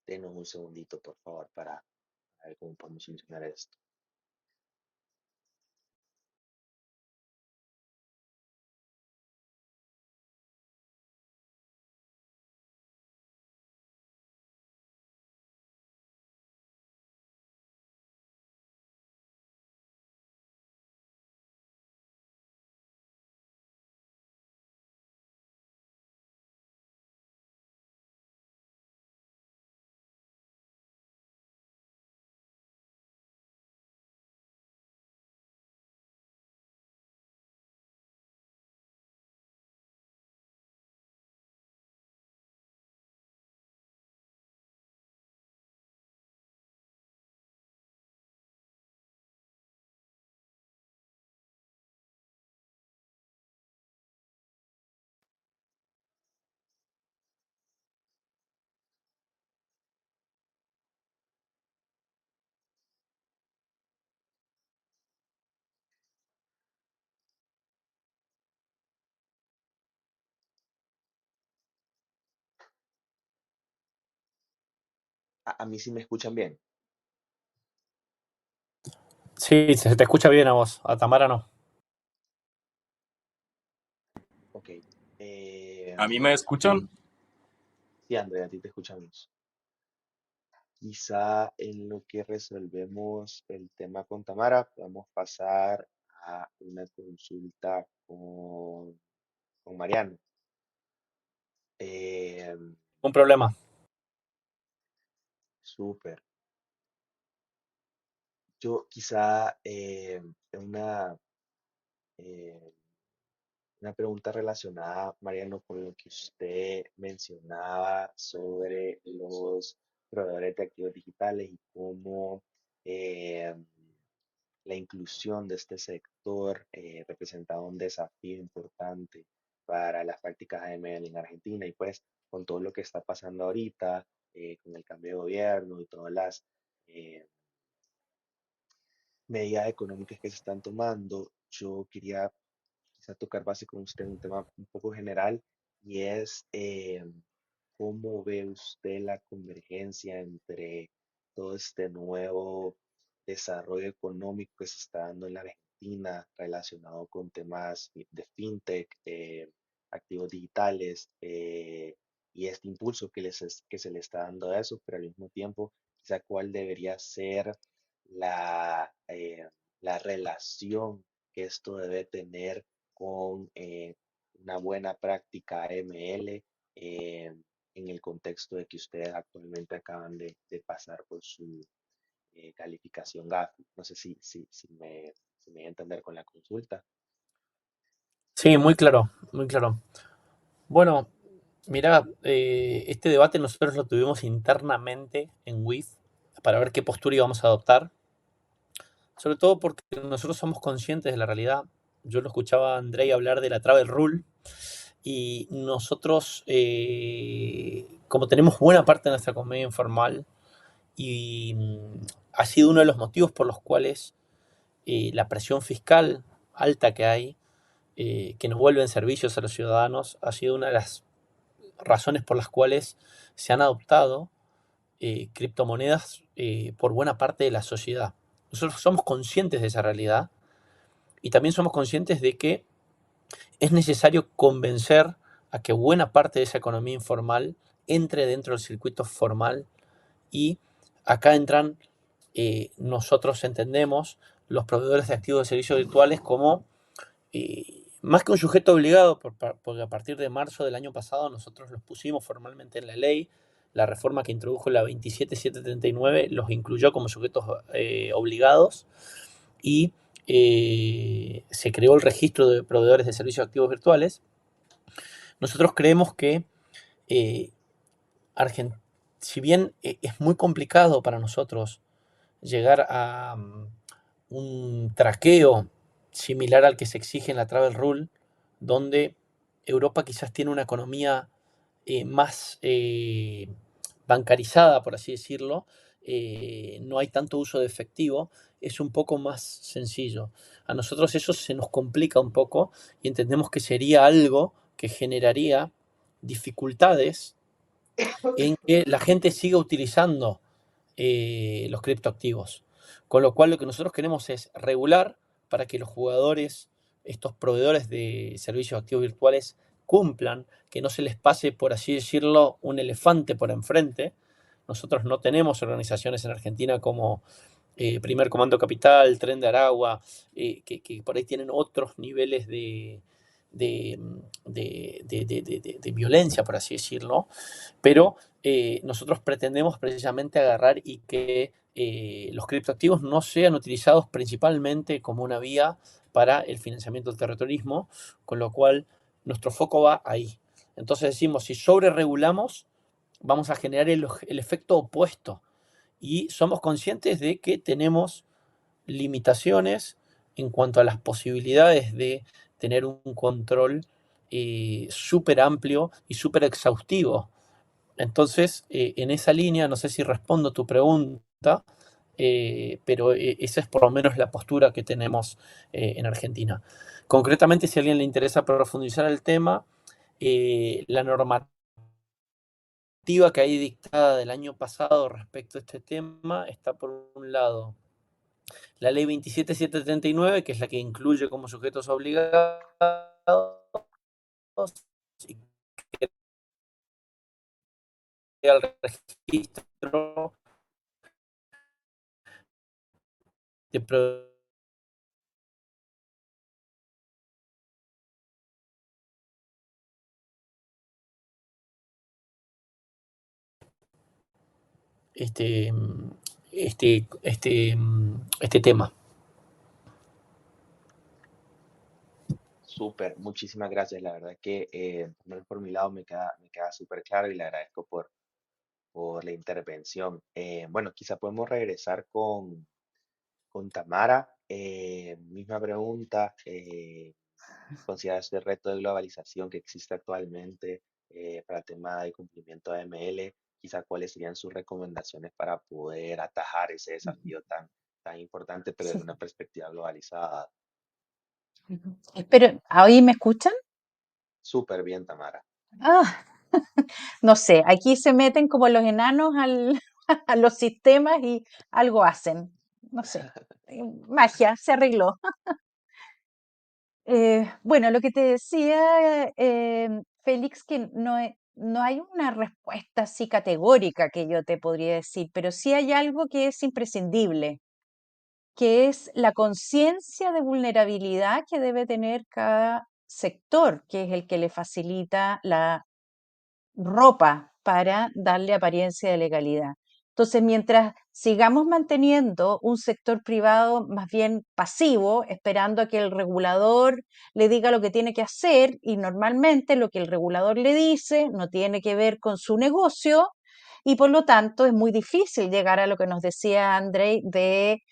Denos un segundito, por favor, para ver cómo podemos solucionar esto. A mí sí me escuchan bien. Sí, se te escucha bien a vos, a Tamara no. Ok. ¿A mí me escuchan? Sí, Andrea, a ti te escuchamos. Quizá en lo que resolvemos el tema con Tamara, podemos pasar a una consulta con Mariano. Eh, Un problema. Súper. Yo quizá eh, una pregunta relacionada, Mariano, con lo que usted mencionaba sobre los proveedores de activos digitales y cómo eh, la inclusión de este sector representaba un desafío importante para las prácticas AML en Argentina y pues con todo lo que está pasando ahorita, con el cambio de gobierno y todas las eh, medidas económicas que se están tomando, yo quería quizá tocar base con usted un tema un poco general y es cómo ve usted la convergencia entre todo este nuevo desarrollo económico que se está dando en la Argentina relacionado con temas de fintech, activos digitales y este impulso que se le está dando a eso, pero al mismo tiempo quizá cuál debería ser la, la relación que esto debe tener con una buena práctica ML en el contexto de que ustedes actualmente acaban de pasar por su calificación GAFI. No sé si me voy a entender con la consulta. Sí, muy claro, muy claro. Bueno, mirá, este debate nosotros lo tuvimos internamente en WIF para ver qué postura íbamos a adoptar, sobre todo porque nosotros somos conscientes de la realidad. Yo lo escuchaba a Andrei hablar de la Travel Rule y nosotros, como tenemos buena parte de nuestra comedia informal, y ha sido uno de los motivos por los cuales la presión fiscal alta que hay, que nos vuelven servicios a los ciudadanos, ha sido una de las razones por las cuales se han adoptado criptomonedas por buena parte de la sociedad. Nosotros somos conscientes de esa realidad y también somos conscientes de que es necesario convencer a que buena parte de esa economía informal entre dentro del circuito formal y acá entran, nosotros entendemos los proveedores de activos de servicios virtuales como más que un sujeto obligado, porque a partir de marzo del año pasado nosotros los pusimos formalmente en la ley. La reforma que introdujo la 27739 los incluyó como sujetos obligados y se creó el registro de proveedores de servicios activos virtuales. Nosotros creemos que eh, si bien es muy complicado para nosotros llegar a un traqueo similar al que se exige en la Travel Rule, donde Europa quizás tiene una economía más bancarizada, por así decirlo, no hay tanto uso de efectivo, es un poco más sencillo. A nosotros eso se nos complica un poco y entendemos que sería algo que generaría dificultades en que la gente siga utilizando los criptoactivos. Con lo cual lo que nosotros queremos es regular para que los jugadores, estos proveedores de servicios activos virtuales, cumplan, que no se les pase, por así decirlo, un elefante por enfrente. Nosotros no tenemos organizaciones en Argentina como Primer Comando Capital, Tren de Aragua, que por ahí tienen otros niveles de, de violencia, por así decirlo, pero nosotros pretendemos precisamente agarrar y que los criptoactivos no sean utilizados principalmente como una vía para el financiamiento del terrorismo, con lo cual nuestro foco va ahí. Entonces decimos, si sobre regulamos, vamos a generar el efecto opuesto y somos conscientes de que tenemos limitaciones en cuanto a las posibilidades de tener un control súper amplio y súper exhaustivo. Entonces, en esa línea, no sé si respondo tu pregunta, pero esa es por lo menos la postura que tenemos en Argentina. Concretamente, si a alguien le interesa profundizar el tema, la normativa que hay dictada del año pasado respecto a este tema está por un lado la ley 27739, que es la que incluye como sujetos obligados y crea el registro de este, este tema. Súper, muchísimas gracias. La verdad que por mi lado me queda súper claro y le agradezco por la intervención. Bueno, quizá podemos regresar con Tamara. Misma pregunta. ¿Considera este reto de globalización que existe actualmente para el tema de cumplimiento de AML? Quizá cuáles serían sus recomendaciones para poder atajar ese desafío tan importante, pero desde Sí. una perspectiva globalizada. Espero, ¿ahí me escuchan? Súper bien, Tamara. Ah, no sé, aquí se meten como los enanos a los sistemas y algo hacen. No sé, magia, se arregló. Bueno, lo que te decía, Félix, que no hay una respuesta así categórica que yo te podría decir, pero sí hay algo que es imprescindible, que es la conciencia de vulnerabilidad que debe tener cada sector, que es el que le facilita la ropa para darle apariencia de legalidad. Entonces, mientras sigamos manteniendo un sector privado más bien pasivo, esperando a que el regulador le diga lo que tiene que hacer, y normalmente lo que el regulador le dice no tiene que ver con su negocio, y por lo tanto es muy difícil llegar a lo que nos decía Andrei de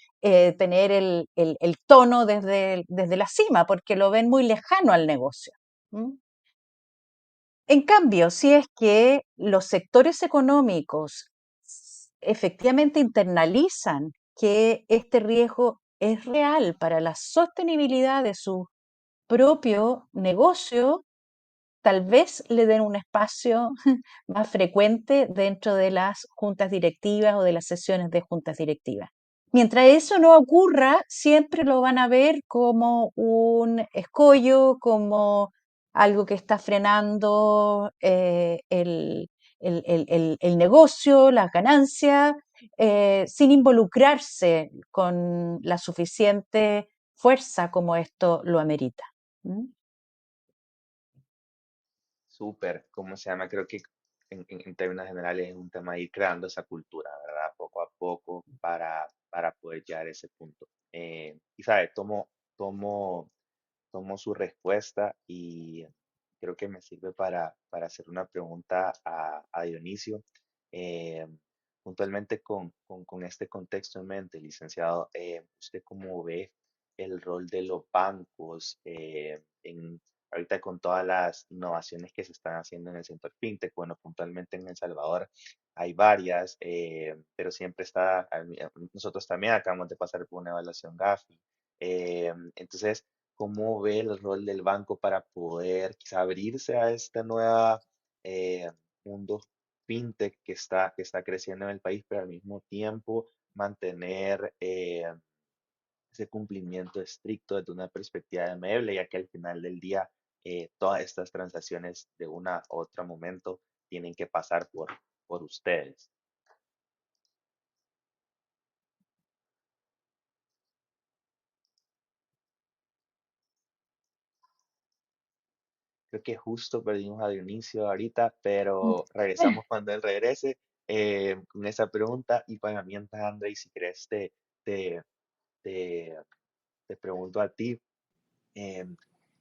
tener el tono desde la cima, porque lo ven muy lejano al negocio. ¿Mm? En cambio, si es que los sectores económicos efectivamente internalizan que este riesgo es real para la sostenibilidad de su propio negocio, tal vez le den un espacio más frecuente dentro de las juntas directivas o de las sesiones de juntas directivas. Mientras eso no ocurra, siempre lo van a ver como un escollo, como algo que está frenando el negocio, las ganancias, sin involucrarse con la suficiente fuerza como esto lo amerita. ¿Mm? Súper, ¿cómo se llama? Creo que en términos generales es un tema de ir creando esa cultura, ¿verdad? Poco a poco para poder llegar a ese punto. Y sabe, tomo su respuesta y creo que me sirve para hacer una pregunta a Dionisio. Eh, Puntualmente con este contexto en mente, licenciado, ¿usted cómo ve el rol de los bancos ahorita con todas las innovaciones que se están haciendo en el sector fintech? Bueno, puntualmente en El Salvador hay varias, pero siempre está, nosotros también acabamos de pasar por una evaluación Gafi. Entonces, ¿cómo ve el rol del banco para poder quizá abrirse a esta nueva eh, mundo fintech que está creciendo en el país, pero al mismo tiempo mantener ese cumplimiento estricto desde una perspectiva de Meble, ya que al final del día todas estas transacciones de una u otro momento tienen que pasar por ustedes. Creo que justo perdimos a Dionisio ahorita, pero regresamos cuando él regrese con esa pregunta. Y para mientras, André, si querés, te, te, te pregunto a ti. em,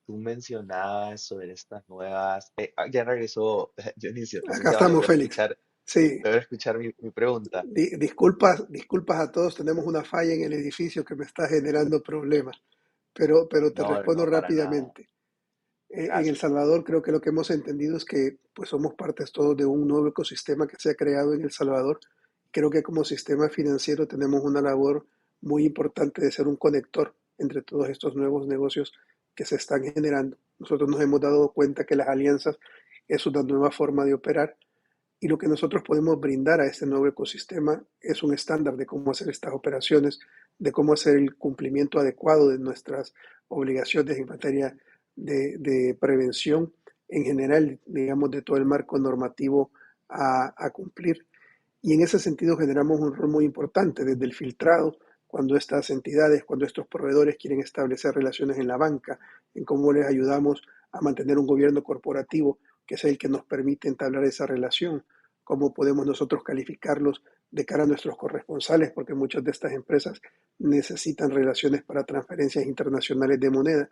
Tú mencionabas sobre estas nuevas. Ya regresó Dionisio, Acá entonces estamos, Félix. Sí, va a escuchar mi pregunta. disculpas a todos, tenemos una falla en el edificio que me está generando problemas, pero te No, respondo no, para nada. rápidamente. En El Gracias. Salvador creo que lo que hemos entendido es que pues somos partes todos de un nuevo ecosistema que se ha creado en El Salvador. Creo que como sistema financiero tenemos una labor muy importante de ser un conector entre todos estos nuevos negocios que se están generando. Nosotros nos hemos dado cuenta que las alianzas es una nueva forma de operar y lo que nosotros podemos brindar a este nuevo ecosistema es un estándar de cómo hacer estas operaciones, de cómo hacer el cumplimiento adecuado de nuestras obligaciones en materia de prevención en general, digamos, de todo el marco normativo a cumplir. Y en ese sentido generamos un rol muy importante desde el filtrado, cuando estas entidades, cuando estos proveedores quieren establecer relaciones en la banca, en cómo les ayudamos a mantener un gobierno corporativo que es el que nos permite entablar esa relación, cómo podemos nosotros calificarlos de cara a nuestros corresponsales, porque muchas de estas empresas necesitan relaciones para transferencias internacionales de moneda.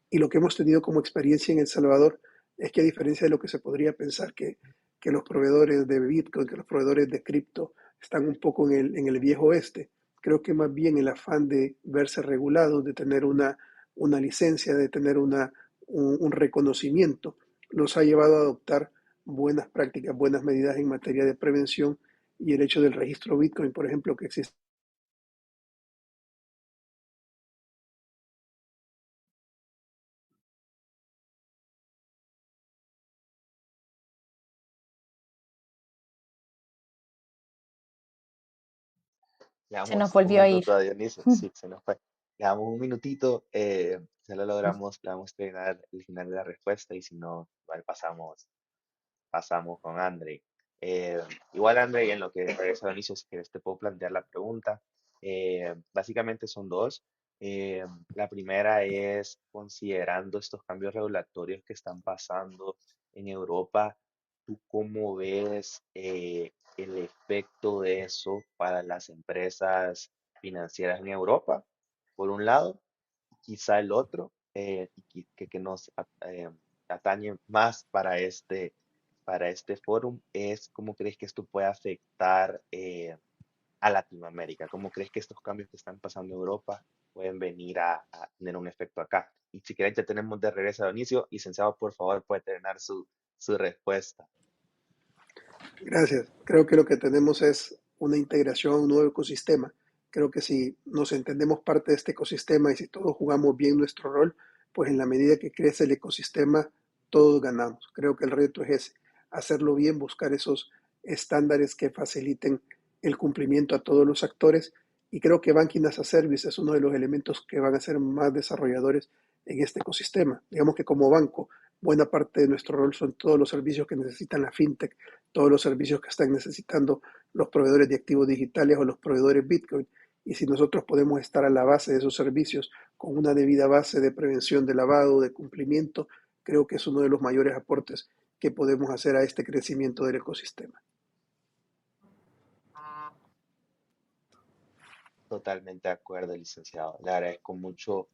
Y lo que hemos tenido como experiencia en El Salvador es que a diferencia de lo que se podría pensar que los proveedores de Bitcoin, que los proveedores de cripto están un poco en el viejo oeste, creo que más bien el afán de verse regulados, de tener una licencia, de tener un reconocimiento, los ha llevado a adoptar buenas prácticas, buenas medidas en materia de prevención y el hecho del registro Bitcoin, por ejemplo, que existe. Le Se nos damos un volvió a ir. minuto a Dionisio. Sí, se nos fue. Le damos un minutito. Si lo logramos terminar el final de la respuesta y si no, igual pasamos con André. Eh, Igual, André, en lo que regresa a Dionisio, si quieres te puedo plantear la pregunta. Básicamente son dos. La primera es, considerando estos cambios regulatorios que están pasando en Europa, ¿tú cómo ves el efecto de eso para las empresas financieras en Europa, por un lado? Quizá el otro, que nos atañe más para este fórum, es cómo crees que esto puede afectar a Latinoamérica. ¿Cómo crees que estos cambios que están pasando en Europa pueden venir a tener un efecto acá? Y si querés, ya tenemos de regreso a Dionisio. Licenciado, por favor, puede terminar su respuesta. Gracias. Creo que lo que tenemos es una integración a un nuevo ecosistema. Creo que si nos entendemos parte de este ecosistema y si todos jugamos bien nuestro rol, pues en la medida que crece el ecosistema, todos ganamos. Creo que el reto es ese, hacerlo bien, buscar esos estándares que faciliten el cumplimiento a todos los actores. Y creo que Banking as a Service es uno de los elementos que van a ser más desarrolladores en este ecosistema. Digamos que como banco, buena parte de nuestro rol son todos los servicios que necesitan la fintech, todos los servicios que están necesitando los proveedores de activos digitales o los proveedores Bitcoin. Y si nosotros podemos estar a la base de esos servicios con una debida base de prevención de lavado, de cumplimiento, creo que es uno de los mayores aportes que podemos hacer a este crecimiento del ecosistema. Totalmente de acuerdo, licenciado. Le agradezco mucho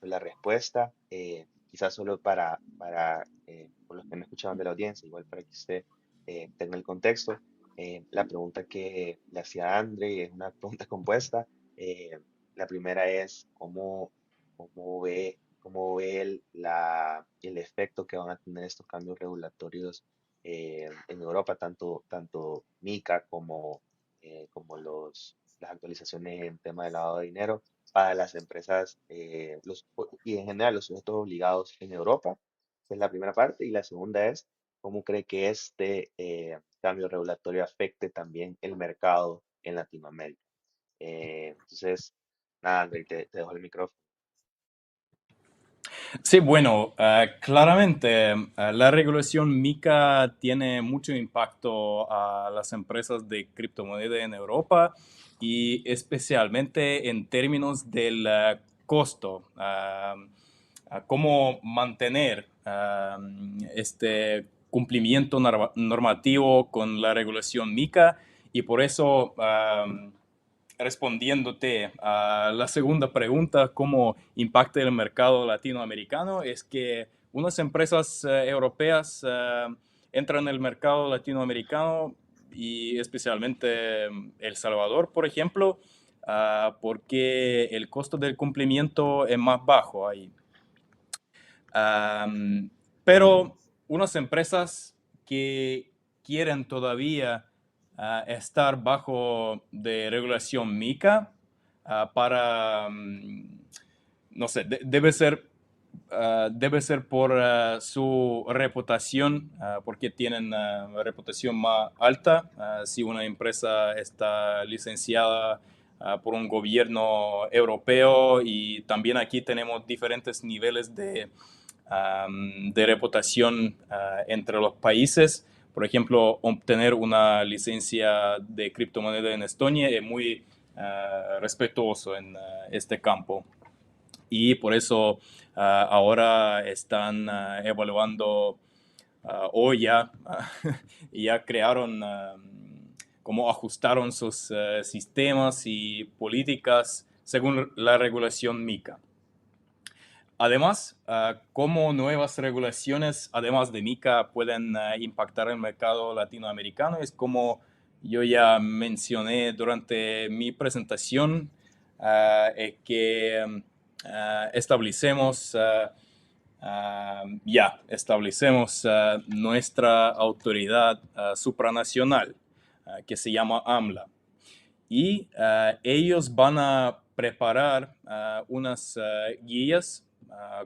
la respuesta. Quizás solo por los que me escuchaban de la audiencia, igual para que usted tenga el contexto. La pregunta que le hacía a André es una pregunta compuesta. La primera es cómo ve el efecto que van a tener estos cambios regulatorios en Europa, tanto MiCA como las actualizaciones en tema de lavado de dinero para las empresas y en general los sujetos obligados en Europa. Esa es la primera parte. Y la segunda es cómo cree que este cambio regulatorio afecte también el mercado en Latinoamérica. Entonces, nada, André, te dejo el micrófono. Sí, bueno, claramente la regulación MiCA tiene mucho impacto a las empresas de criptomoneda en Europa y especialmente en términos del costo, cómo mantener este cumplimiento normativo con la regulación MiCA y por eso respondiéndote a la segunda pregunta, cómo impacta el mercado latinoamericano, es que unas empresas europeas entran en el mercado latinoamericano y especialmente El Salvador, por ejemplo, porque el costo del cumplimiento es más bajo ahí. Pero unas empresas que quieren todavía estar bajo de regulación MiCA para, no sé, debe ser por su reputación, porque tienen reputación más alta. Si una empresa está licenciada por un gobierno europeo y también aquí tenemos diferentes niveles de reputación entre los países. Por ejemplo, obtener una licencia de criptomoneda en Estonia es muy respetuoso en este campo. Y por eso ahora están evaluando o ya, ya crearon, cómo ajustaron sus sistemas y políticas según la regulación MiCA. Además, cómo nuevas regulaciones, además de MiCA, pueden impactar el mercado latinoamericano, es como yo ya mencioné durante mi presentación, que establecemos nuestra autoridad supranacional, que se llama AMLA. Y ellos van a preparar unas guías,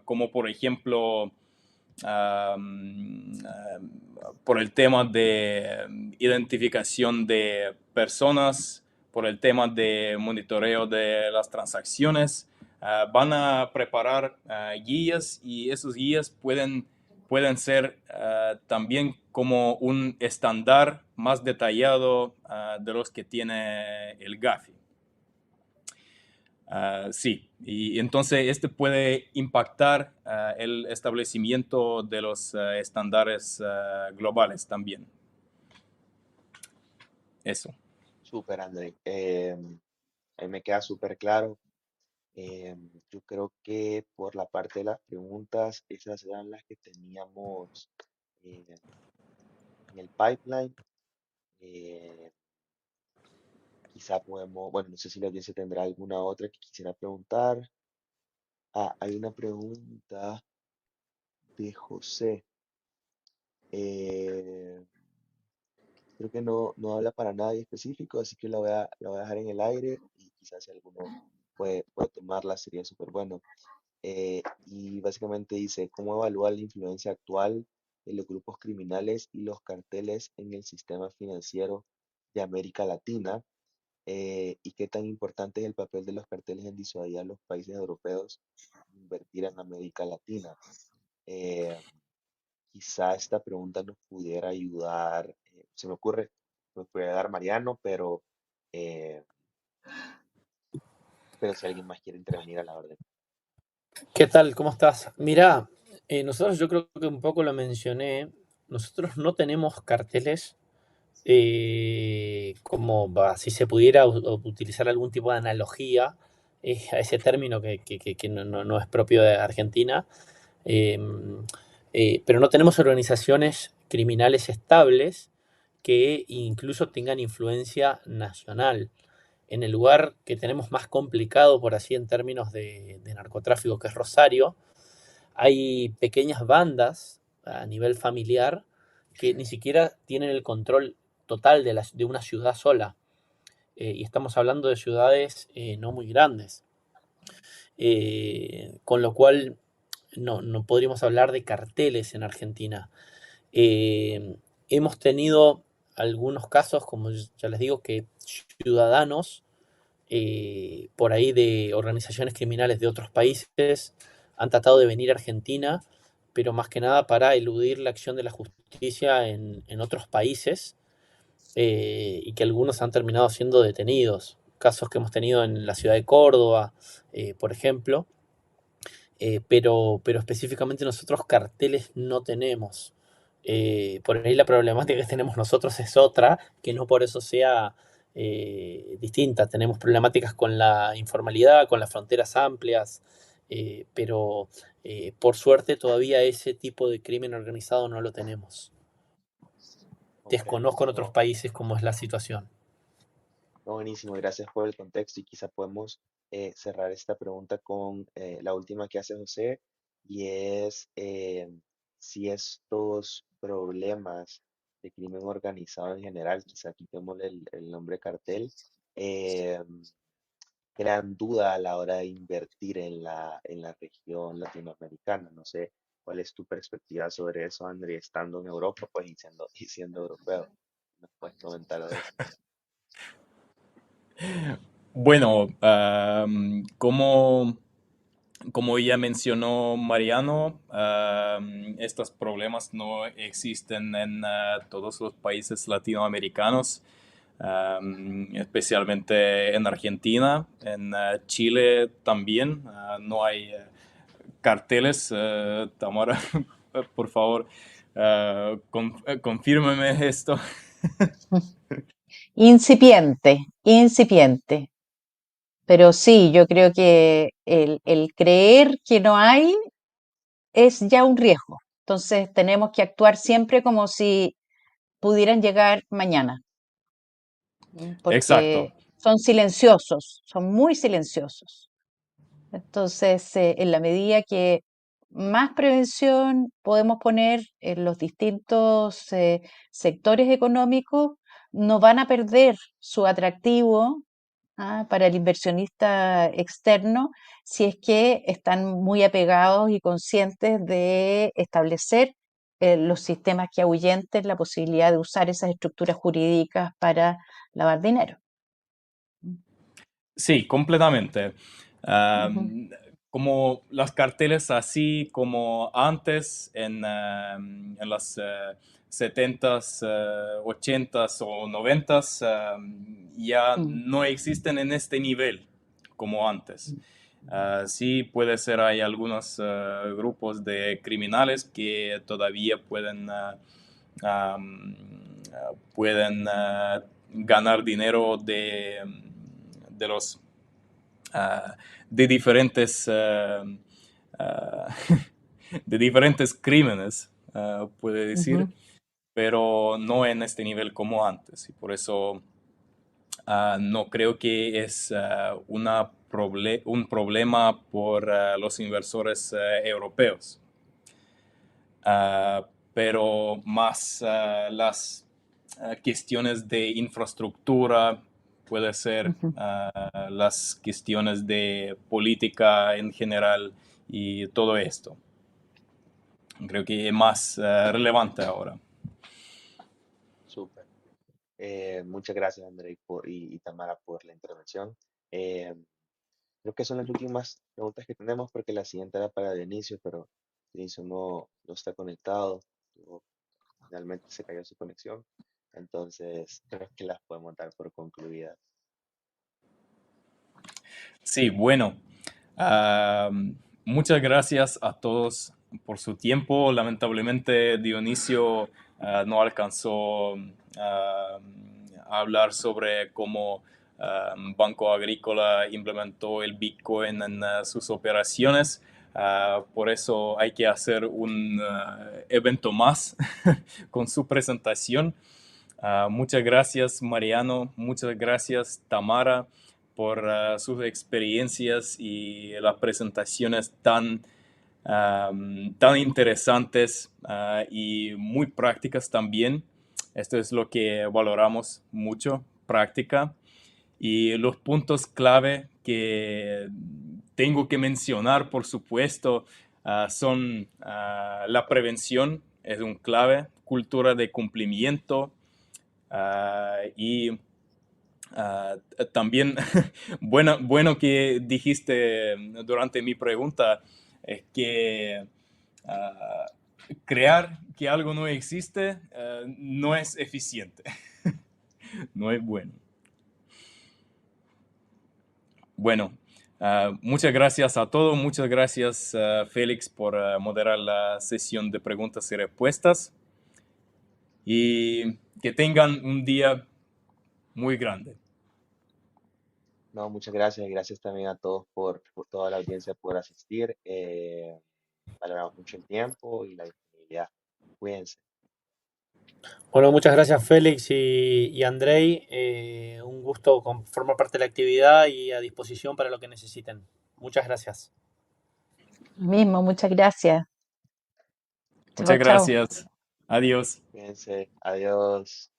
como por ejemplo, por el tema de identificación de personas, por el tema de monitoreo de las transacciones. Van a preparar guías y esos guías pueden ser también como un estándar más detallado de los que tiene el Gafi. Sí, y entonces este puede impactar el establecimiento de los estándares globales también. Eso. Súper, André. Ahí me queda súper claro. Yo creo que por la parte de las preguntas, esas eran las que teníamos en el pipeline. Eh, Quizá podemos, bueno, no sé si la audiencia tendrá alguna otra que quisiera preguntar. Hay una pregunta de José. Eh, Creo que no habla para nadie específico, así que la voy a dejar en el aire y quizás si alguno puede tomarla sería súper bueno. Y básicamente dice, ¿cómo evaluar la influencia actual de los grupos criminales y los carteles en el sistema financiero de América Latina? ¿Y qué tan importante es el papel de los carteles en disuadir a los países europeos de invertir en América Latina? Eh, Quizá esta pregunta nos pudiera ayudar, se me ocurre, nos puede dar Mariano, eh, pero si alguien más quiere intervenir a la orden. ¿Qué tal? ¿Cómo estás? Mirá, nosotros yo creo que un poco lo mencioné, nosotros no tenemos carteles como si se pudiera utilizar algún tipo de analogía a ese término que no es propio de Argentina, eh, pero no tenemos organizaciones criminales estables que incluso tengan influencia nacional. En el lugar que tenemos más complicado, por así en términos de narcotráfico, que es Rosario, hay pequeñas bandas a nivel familiar que ni siquiera tienen el control total de una ciudad sola. Y estamos hablando de ciudades no muy grandes. Con lo cual no podríamos hablar de carteles en Argentina. Hemos tenido algunos casos, como ya les digo, que ciudadanos por ahí de organizaciones criminales de otros países han tratado de venir a Argentina, pero más que nada para eludir la acción de la justicia en otros países, y que algunos han terminado siendo detenidos. Casos que hemos tenido en la ciudad de Córdoba, por ejemplo, pero específicamente nosotros carteles no tenemos. Por ahí la problemática que tenemos nosotros es otra, que no por eso sea distinta. Tenemos problemáticas con la informalidad, con las fronteras amplias, pero por suerte todavía ese tipo de crimen organizado no lo tenemos. Comprendo. Desconozco en otros No, países cómo es la situación. no, buenísimo, gracias por el contexto y quizá podemos cerrar esta pregunta con la última que hace José y es si estos problemas de crimen organizado en general, quizá quitémosle el nombre cartel, eh, crean duda a la hora de invertir en la región latinoamericana. No sé cuál es tu perspectiva sobre eso, André, estando en Europa, pues y siendo europeo. ¿Nos puedes comentar de eso? Bueno, como ya mencionó Mariano, estos problemas no existen en todos los países latinoamericanos, especialmente en Argentina, en Chile también. No hay carteles. Tamara, por favor, confírmeme esto. Incipiente, incipiente. Pero sí, yo creo que el creer que no hay es ya un riesgo. Entonces tenemos que actuar siempre como si pudieran llegar mañana, Exacto. porque son silenciosos, son muy silenciosos. Entonces, en la medida que más prevención podemos poner en los distintos sectores económicos, no van a perder su atractivo para el inversionista externo si es que están muy apegados y conscientes de establecer los sistemas que ahuyenten la posibilidad de usar esas estructuras jurídicas para lavar dinero. Sí, completamente. Ujú, Como las carteles, así como antes en las 70s, 80s o 90s, ya mm, no existen en este nivel como antes. Sí, puede ser, hay algunos grupos de criminales que todavía am, pueden ganar dinero de los ah, de diferentes ah, de diferentes crímenes, puede decir, ujú. pero no en este nivel como antes. Y por eso no creo que es un problema por los inversores europeos. Pero más las cuestiones de infraestructura, puede ser Ujú. las cuestiones de política en general y todo esto. Creo que es más relevante ahora. Súper. Muchas gracias, André, y Tamara, por la intervención. Eh, Creo que son las últimas preguntas que tenemos porque la siguiente era para Dionisio, pero Dionisio no está conectado. Finalmente se cayó su conexión. Entonces, creo que las podemos dar por concluidas. Sí, bueno, ah, muchas gracias a todos por su tiempo. Lamentablemente Dionisio no alcanzó ah, a hablar sobre cómo Banco Agrícola implementó el Bitcoin en sus operaciones. Por eso hay que hacer un evento más con su presentación. Muchas gracias, Mariano. Muchas gracias, Tamara, por sus experiencias y las presentaciones tan interesantes y muy prácticas también. Esto es lo que valoramos mucho, práctica. Y los puntos clave que tengo que mencionar, por supuesto, son la prevención, es un clave, cultura de cumplimiento y también, bueno que dijiste durante mi pregunta, es que crear que algo no existe no es eficiente, no es bueno. Bueno, muchas gracias a todos, muchas gracias Félix por moderar la sesión de preguntas y respuestas y que tengan un día muy grande. No, muchas gracias y gracias también a todos por toda la audiencia por asistir. Valoramos mucho el tiempo y la disponibilidad. Cuídense. Bueno, muchas gracias Félix y Andrei. Un gusto formar parte de la actividad y a disposición para lo que necesiten. Muchas gracias. Mismo, muchas gracias. Chao, Muchas chao. gracias. Adiós. Cuídense. Adiós.